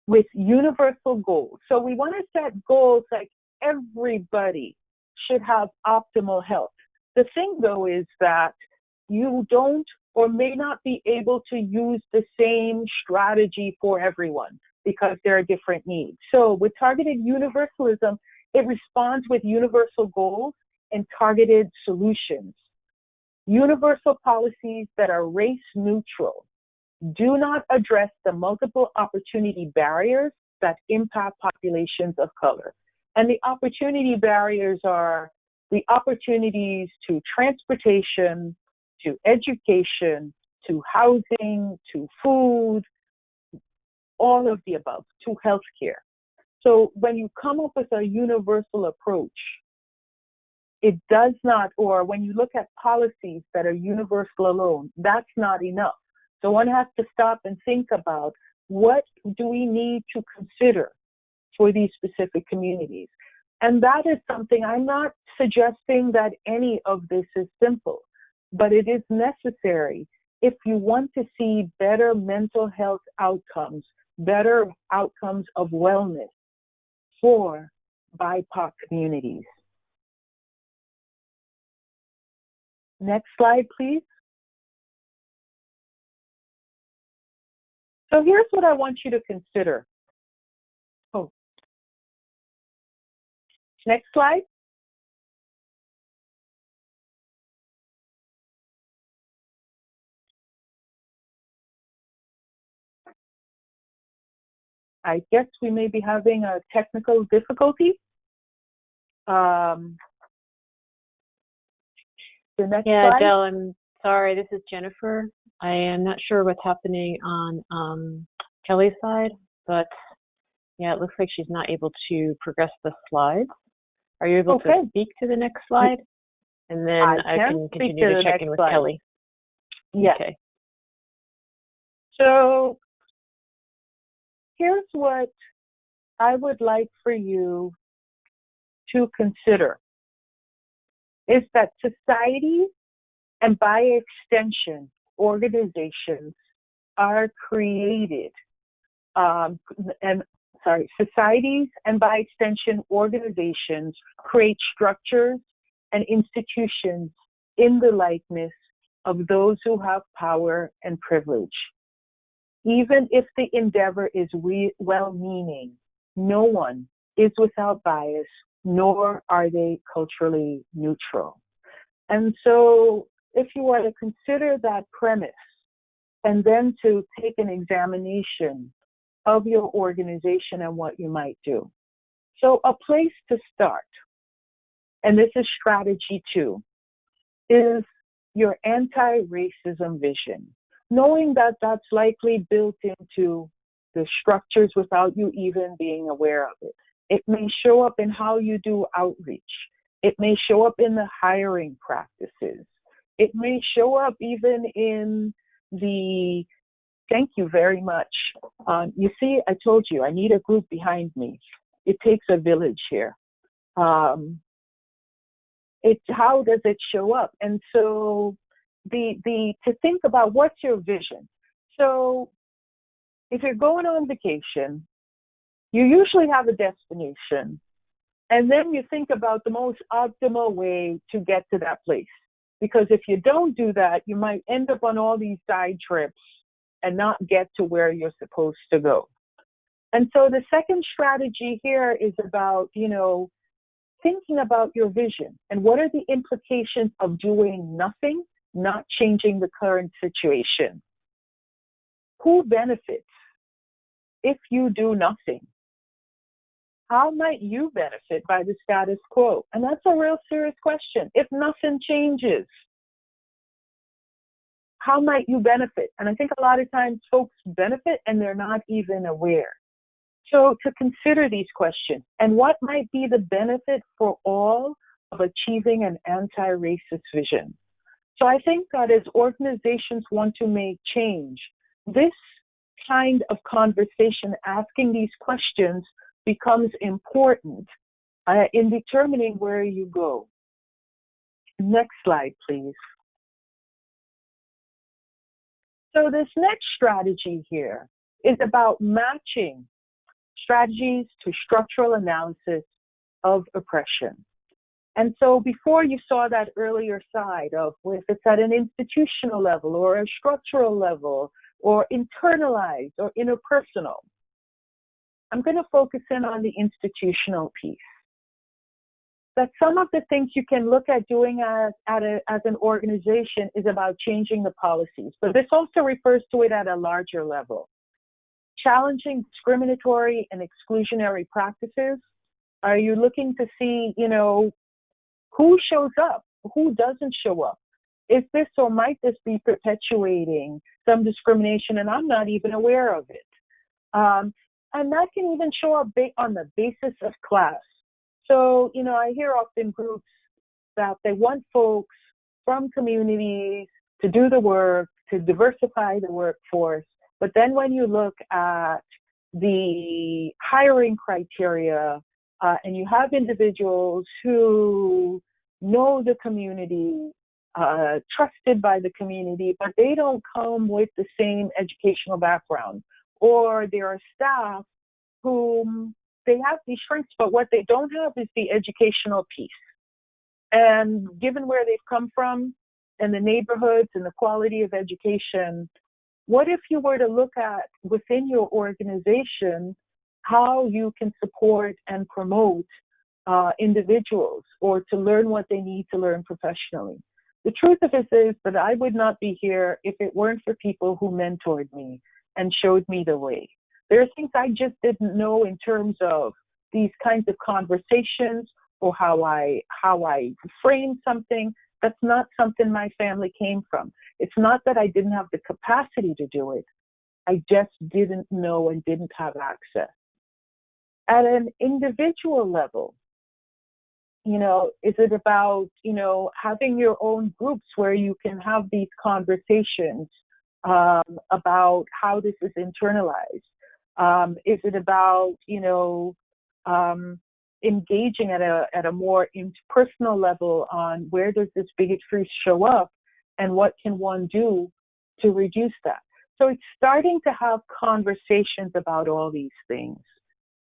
with universal goals. So we want to set goals like everybody should have optimal health. The thing, though, is that you don't or may not be able to use the same strategy for everyone because there are different needs. So with targeted universalism, it responds with universal goals and targeted solutions. Universal policies that are race neutral do not address the multiple opportunity barriers that impact populations of color. And the opportunity barriers are the opportunities to transportation, to education, to housing, to food, all of the above, to healthcare. So when you come up with a universal approach, it does not, or when you look at policies that are universal alone, that's not enough. So one has to stop and think about, what do we need to consider for these specific communities? And that is something, I'm not suggesting that any of this is simple, but it is necessary if you want to see better mental health outcomes, better outcomes of wellness for BIPOC communities. Next slide, please. So here's what I want you to consider. Oh, next slide. I guess we may be having a technical difficulty. The next slide. ADÈLE, I'm sorry, this is Jennifer. I am not sure what's happening on Kelly's side, but yeah, it looks like she's not able to progress the slides. Are you able to speak to the next slide? And then I can continue to check in with Kelly. Yes. Okay. So here's what I would like for you to consider, is that society, and by extension, organizations are created, societies and by extension, organizations create structures and institutions in the likeness of those who have power and privilege. Even if the endeavor is well-meaning, no one is without bias, nor are they culturally neutral. And so if you were to consider that premise and then to take an examination of your organization and what you might do. So a place to start, and this is strategy 2, is your anti-racism vision, knowing that that's likely built into the structures without you even being aware of it. It may show up in how you do outreach. It may show up in the hiring practices. It may show up even in the, thank you very much. You see, I told you, I need a group behind me. It takes a village here. How does it show up? And so to think about what's your vision. So if you're going on vacation, you usually have a destination, and then you think about the most optimal way to get to that place. Because if you don't do that, you might end up on all these side trips and not get to where you're supposed to go. And so the second strategy here is about, thinking about your vision and what are the implications of doing nothing, not changing the current situation. Who benefits if you do nothing? How might you benefit by the status quo? And that's a real serious question. If nothing changes, how might you benefit? And I think a lot of times folks benefit and they're not even aware. So to consider these questions and what might be the benefit for all of achieving an anti-racist vision. So I think that as organizations want to make change, this kind of conversation, asking these questions, becomes important in determining where you go. Next slide, please. So this next strategy here is about matching strategies to structural analysis of oppression. And so before you saw that earlier side of if it's at an institutional level or a structural level or internalized or interpersonal, I'm going to focus in on the institutional piece. That some of the things you can look at doing as an organization is about changing the policies, but this also refers to it at a larger level. Challenging discriminatory and exclusionary practices. Are you looking to see, who shows up, who doesn't show up? Is this or might this be perpetuating some discrimination and I'm not even aware of it? And that can even show up on the basis of class. So, I hear often groups that they want folks from communities to do the work, to diversify the workforce. But then when you look at the hiring criteria and you have individuals who know the community, trusted by the community, but they don't come with the same educational background, or there are staff whom they have these strengths, but what they don't have is the educational piece. And given where they've come from and the neighborhoods and the quality of education, what if you were to look at within your organization how you can support and promote individuals or to learn what they need to learn professionally? The truth of it is that I would not be here if it weren't for people who mentored me and showed me the way. There are things I just didn't know in terms of these kinds of conversations or how I frame something. That's not something my family came from. It's not that I didn't have the capacity to do it. I just didn't know and didn't have access. At an individual level, is it about, having your own groups where you can have these conversations about how this is internalized? Is it about, engaging at a more personal level on where does this bigotry show up and what can one do to reduce that? So it's starting to have conversations about all these things.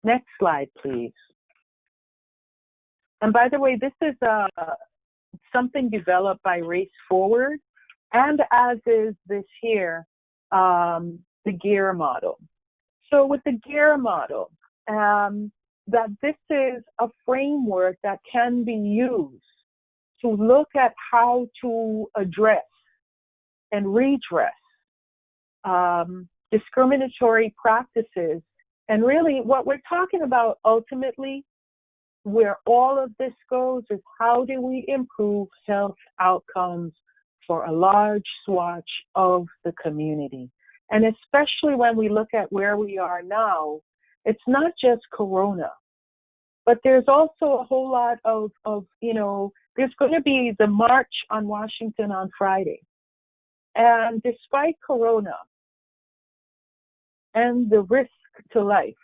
Next slide, please. And by the way, this is something developed by Race Forward, and as is this here, the GEAR model. So with the GEAR model, that this is a framework that can be used to look at how to address and redress discriminatory practices. And really what we're talking about ultimately, where all of this goes, is how do we improve health outcomes for a large swatch of the community? And especially when we look at where we are now, it's not just Corona, but there's also a whole lot of there's going to be the March on Washington on Friday. And despite Corona and the risk to life,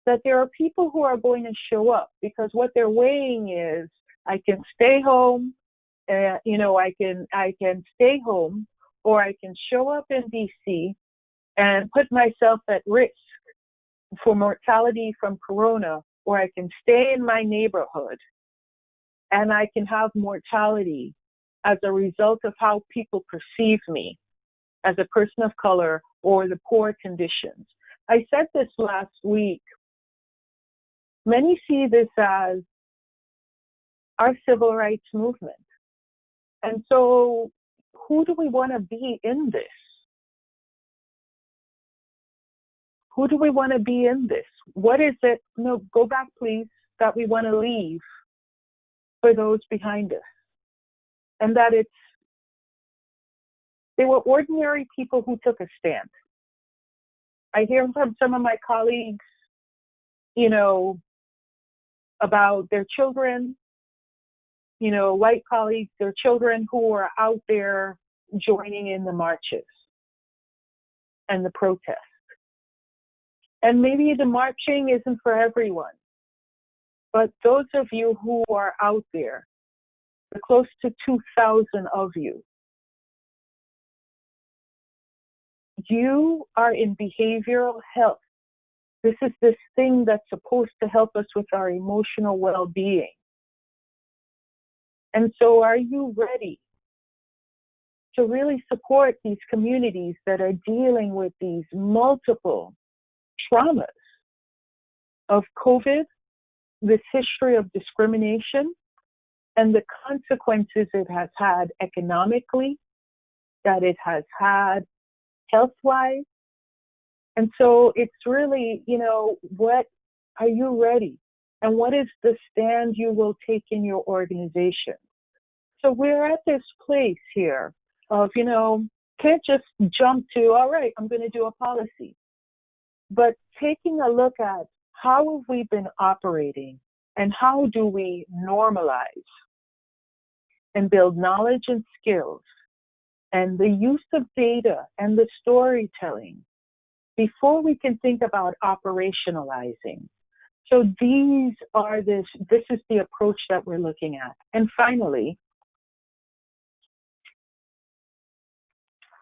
that there are people who are going to show up because what they're weighing is, I can stay home, I can stay home, or I can show up in DC and put myself at risk for mortality from Corona, or I can stay in my neighborhood and I can have mortality as a result of how people perceive me as a person of color or the poor conditions. I said this last week. Many see this as our civil rights movement. And so who do we want to be in this? Who do we want to be in this? What is it, no, go back please, that we want to leave for those behind us? And that they were ordinary people who took a stand. I hear from some of my colleagues, about their children, white colleagues, their children who are out there joining in the marches and the protests. And maybe the marching isn't for everyone, but those of you who are out there, the close to 2,000 of you, you are in behavioral health. This is this thing that's supposed to help us with our emotional well-being. And so are you ready to really support these communities that are dealing with these multiple traumas of COVID, this history of discrimination, and the consequences it has had economically, that it has had health-wise? And so it's really, what are you ready? And what is the stand you will take in your organization? So we're at this place here of, can't just jump to, all right, I'm going to do a policy. But taking a look at how have we been operating and how do we normalize and build knowledge and skills and the use of data and the storytelling before we can think about operationalizing. So this is the approach that we're looking at. And finally,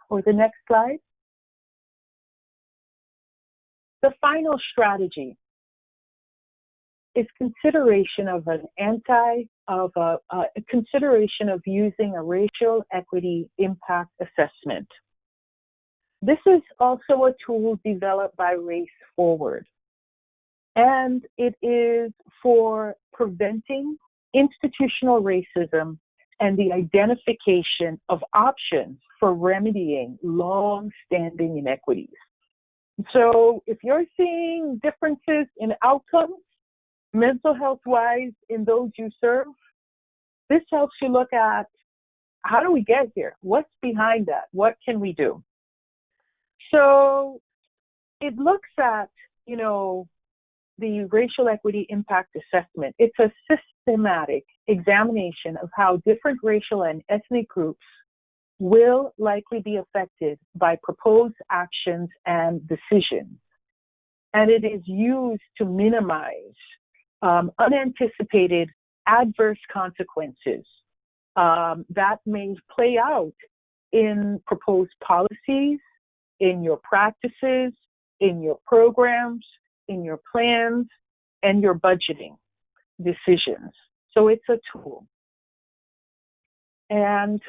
or the next slide, the final strategy is consideration of consideration of using a racial equity impact assessment. This is also a tool developed by Race Forward, and it is for preventing institutional racism and the identification of options for remedying long-standing inequities. So if you're seeing differences in outcomes, mental health-wise, in those you serve, this helps you look at how do we get here? What's behind that? What can we do? So it looks at, the racial equity impact assessment. It's a systematic examination of how different racial and ethnic groups will likely be affected by proposed actions and decisions. And it is used to minimize unanticipated adverse consequences that may play out in proposed policies, in your practices, in your programs, in your plans, and your budgeting decisions. So it's a tool. And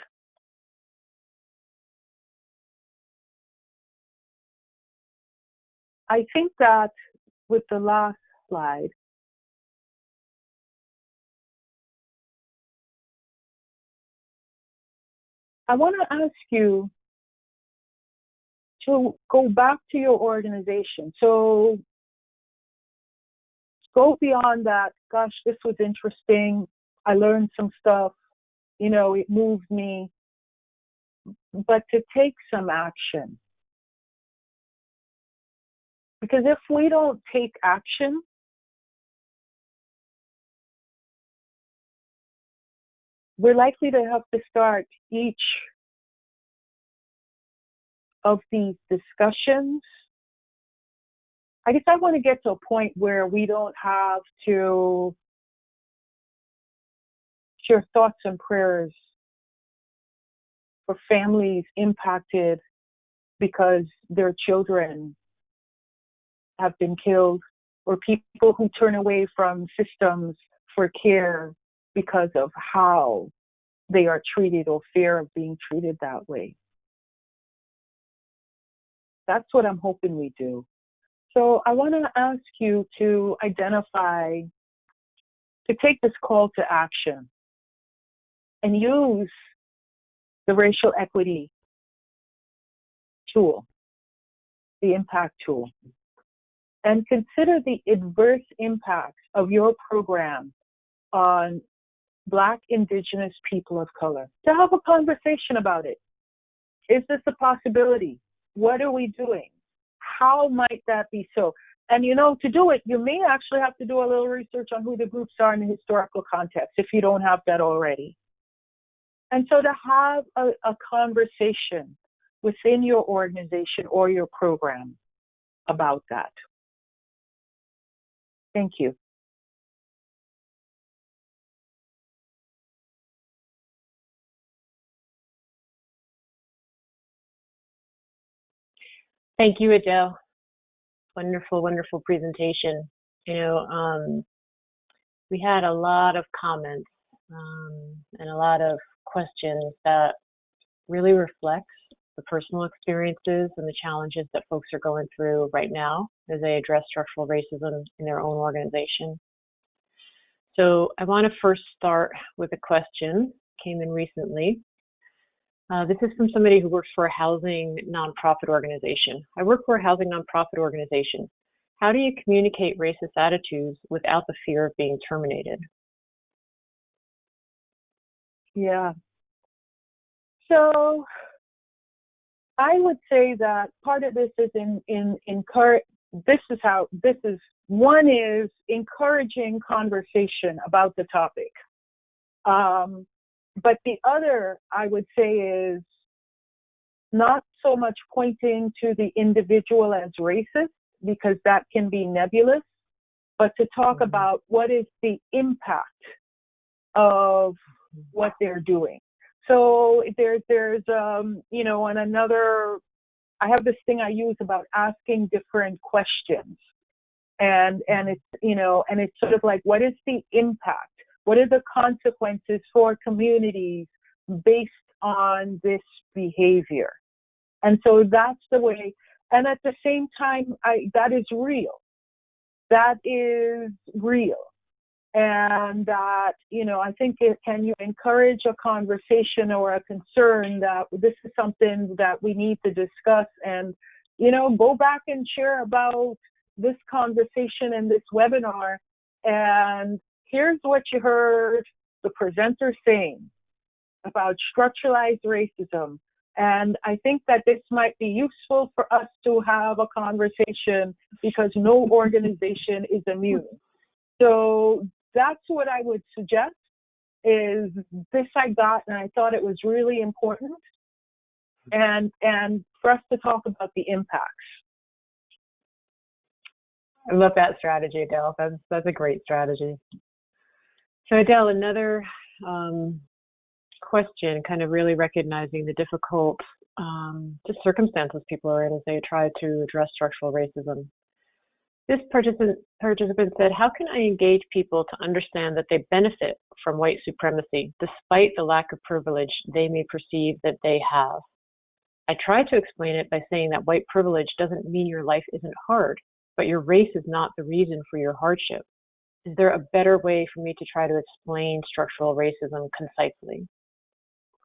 I think that with the last slide, I want to ask you to go back to your organization. So go beyond that. Gosh, this was interesting. I learned some stuff. It moved me. But to take some action. Because if we don't take action, we're likely to have to start each of these discussions. I guess I want to get to a point where we don't have to share thoughts and prayers for families impacted because their children have been killed, or people who turn away from systems for care because of how they are treated or fear of being treated that way. That's what I'm hoping we do. So I want to ask you to identify, to take this call to action and use the racial equity tool, the impact tool, and consider the adverse impacts of your program on Black, Indigenous people of color. To have a conversation about it. Is this a possibility? What are we doing? How might that be so? And to do it, you may actually have to do a little research on who the groups are in the historical context if you don't have that already. And so to have a conversation within your organization or your program about that. Thank you. Thank you, ADÈLE. Wonderful, wonderful presentation. We had a lot of comments and a lot of questions that really reflects the personal experiences and the challenges that folks are going through right now as they address structural racism in their own organization. So I want to first start with a question, came in recently. This is from somebody who works for a housing nonprofit organization. I work for a housing nonprofit organization. How do you communicate racist attitudes without the fear of being terminated? Yeah. So I would say that part of this is one is encouraging conversation about the topic. But the other, I would say, is not so much pointing to the individual as racist, because that can be nebulous, but to talk about what is the impact of what they're doing. So there's and another, I have this thing I use about asking different questions, and it's and it's sort of like, what is the impact? What are the consequences for communities based on this behavior? And so that's the way. And at the same time, that is real. That is real. And that, I think can you encourage a conversation or a concern that this is something that we need to discuss, and, go back and share about this conversation and this webinar. And here's what you heard the presenter saying about structuralized racism. And I think that this might be useful for us to have a conversation, because no organization is immune. So that's what I would suggest, is this I got, and I thought it was really important, and for us to talk about the impacts. I love that strategy, ADÈLE. That's a great strategy. So ADÈLE, another question, kind of really recognizing the difficult just circumstances people are in as they try to address structural racism. This participant said, how can I engage people to understand that they benefit from white supremacy despite the lack of privilege they may perceive that they have? I try to explain it by saying that white privilege doesn't mean your life isn't hard, but your race is not the reason for your hardship. Is there a better way for me to try to explain structural racism concisely?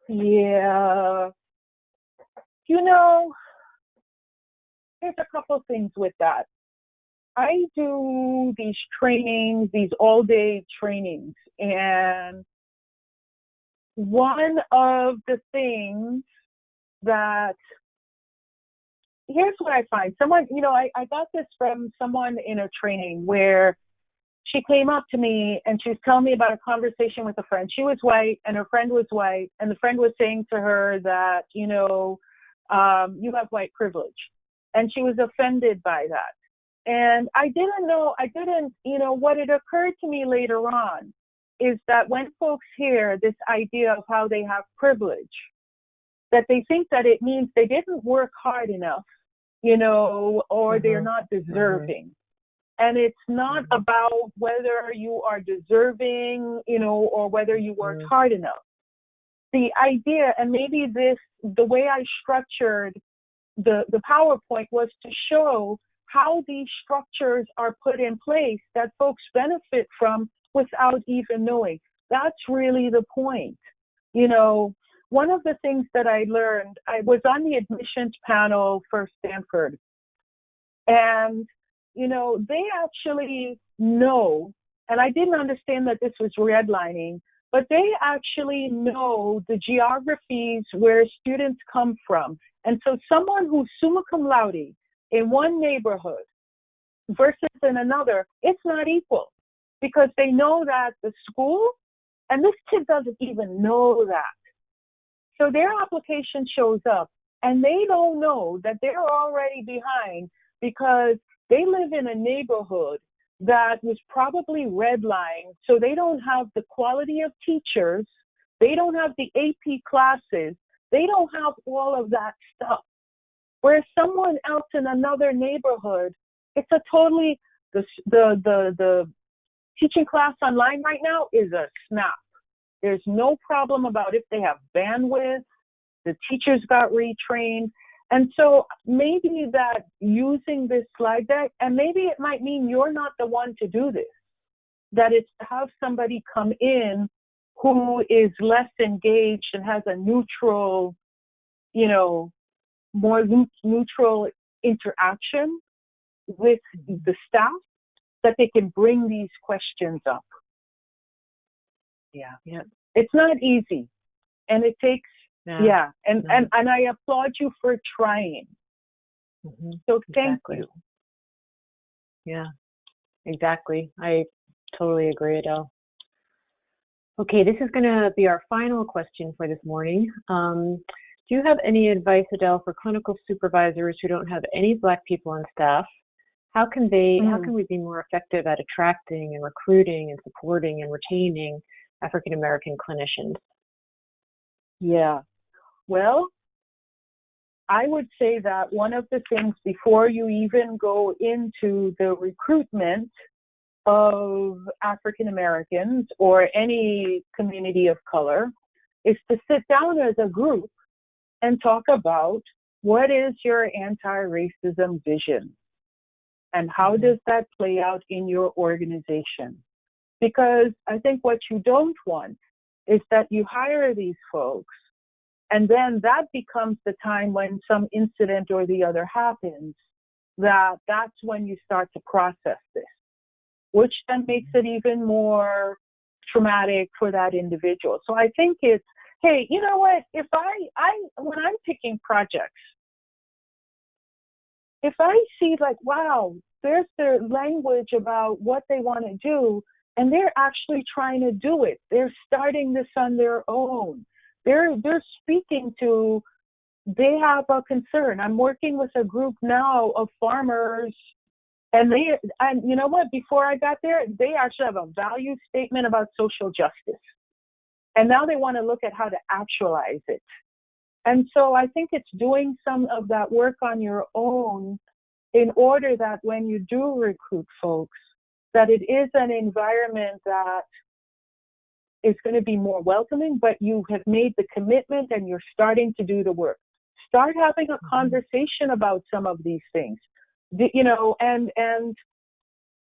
Yeah. There's a couple things with that. I do these trainings, these all-day trainings, and one of the things that, here's what I find. Someone, I got this from someone in a training where she came up to me and she was telling me about a conversation with a friend. She was white and her friend was white, and the friend was saying to her that, you have white privilege. And she was offended by that. And I didn't, what had occurred to me later on is that when folks hear this idea of how they have privilege, that they think that it means they didn't work hard enough, or they're not deserving. And it's not about whether you are deserving, or whether you worked hard enough. The idea, and maybe the way I structured the PowerPoint was to show how these structures are put in place that folks benefit from without even knowing. That's really the point. You know, one of the things that I learned, I was on the admissions panel for Stanford, and, you know, they actually know, and I didn't understand that this was redlining, but they actually know the geographies where students come from. And so someone who's summa cum laude in one neighborhood versus in another, it's not equal, because they know that the school, and this kid doesn't even know that. So their application shows up and they don't know that they're already behind because they live in a neighborhood that was probably redlined, so they don't have the quality of teachers, they don't have the AP classes, they don't have all of that stuff. Whereas someone else in another neighborhood, it's a totally, the teaching class online right now is a snap. There's no problem about if they have bandwidth, the teachers got retrained. And so maybe that using this slide deck, and maybe it might mean you're not the one to do this, that it's to have somebody come in who is less engaged and has a neutral, you know, more neutral interaction with the staff, that they can bring these questions up. Yeah. It's not easy, and it takes, and I applaud you for trying. So thank you. Yeah, exactly. I totally agree, ADÈLE. Okay, this is going to be our final question for this morning. Do you have any advice, ADÈLE, for clinical supervisors who don't have any Black people on staff? How can we be more effective at attracting and recruiting and supporting and retaining African American clinicians? Yeah. Well, I would say that one of the things before you even go into the recruitment of African Americans or any community of color is to sit down as a group and talk about what is your anti-racism vision and how does that play out in your organization. Because I think what you don't want is that you hire these folks and then that becomes the time when some incident or the other happens, that's when you start to process this, which then makes it even more traumatic for that individual. So I think it's, hey, you know what, if when I'm picking projects, if I see like, wow, there's their language about what they want to do, and they're actually trying to do it. They're starting this on their own. They're speaking to, they have a concern. I'm working with a group now of farmers, and you know what, before I got there, they actually have a value statement about social justice. And now they want to look at how to actualize it. And so I think it's doing some of that work on your own in order that when you do recruit folks, that it is an environment that is going to be more welcoming, but you have made the commitment and you're starting to do the work. Start having a conversation about some of these things, you know, and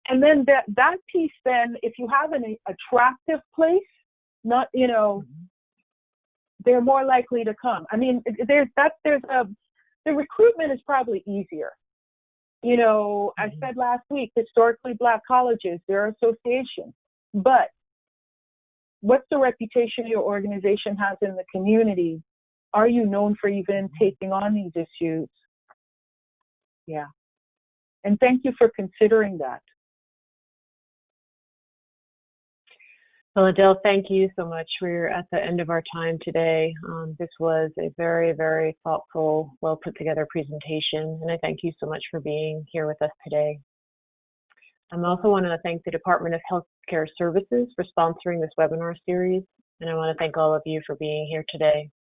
then that piece, then if you have an attractive place, not, you know, they're more likely to come. I mean, the recruitment is probably easier. You know, I said last week, historically Black colleges, their association, but what's the reputation your organization has in the community? Are you known for even taking on these issues? Yeah. And thank you for considering that. Well, ADÈLE, thank you so much. We're at the end of our time today. This was a very, very thoughtful, well put together presentation, and I thank you so much for being here with us today. I also want to thank the Department of Healthcare Services for sponsoring this webinar series, and I want to thank all of you for being here today.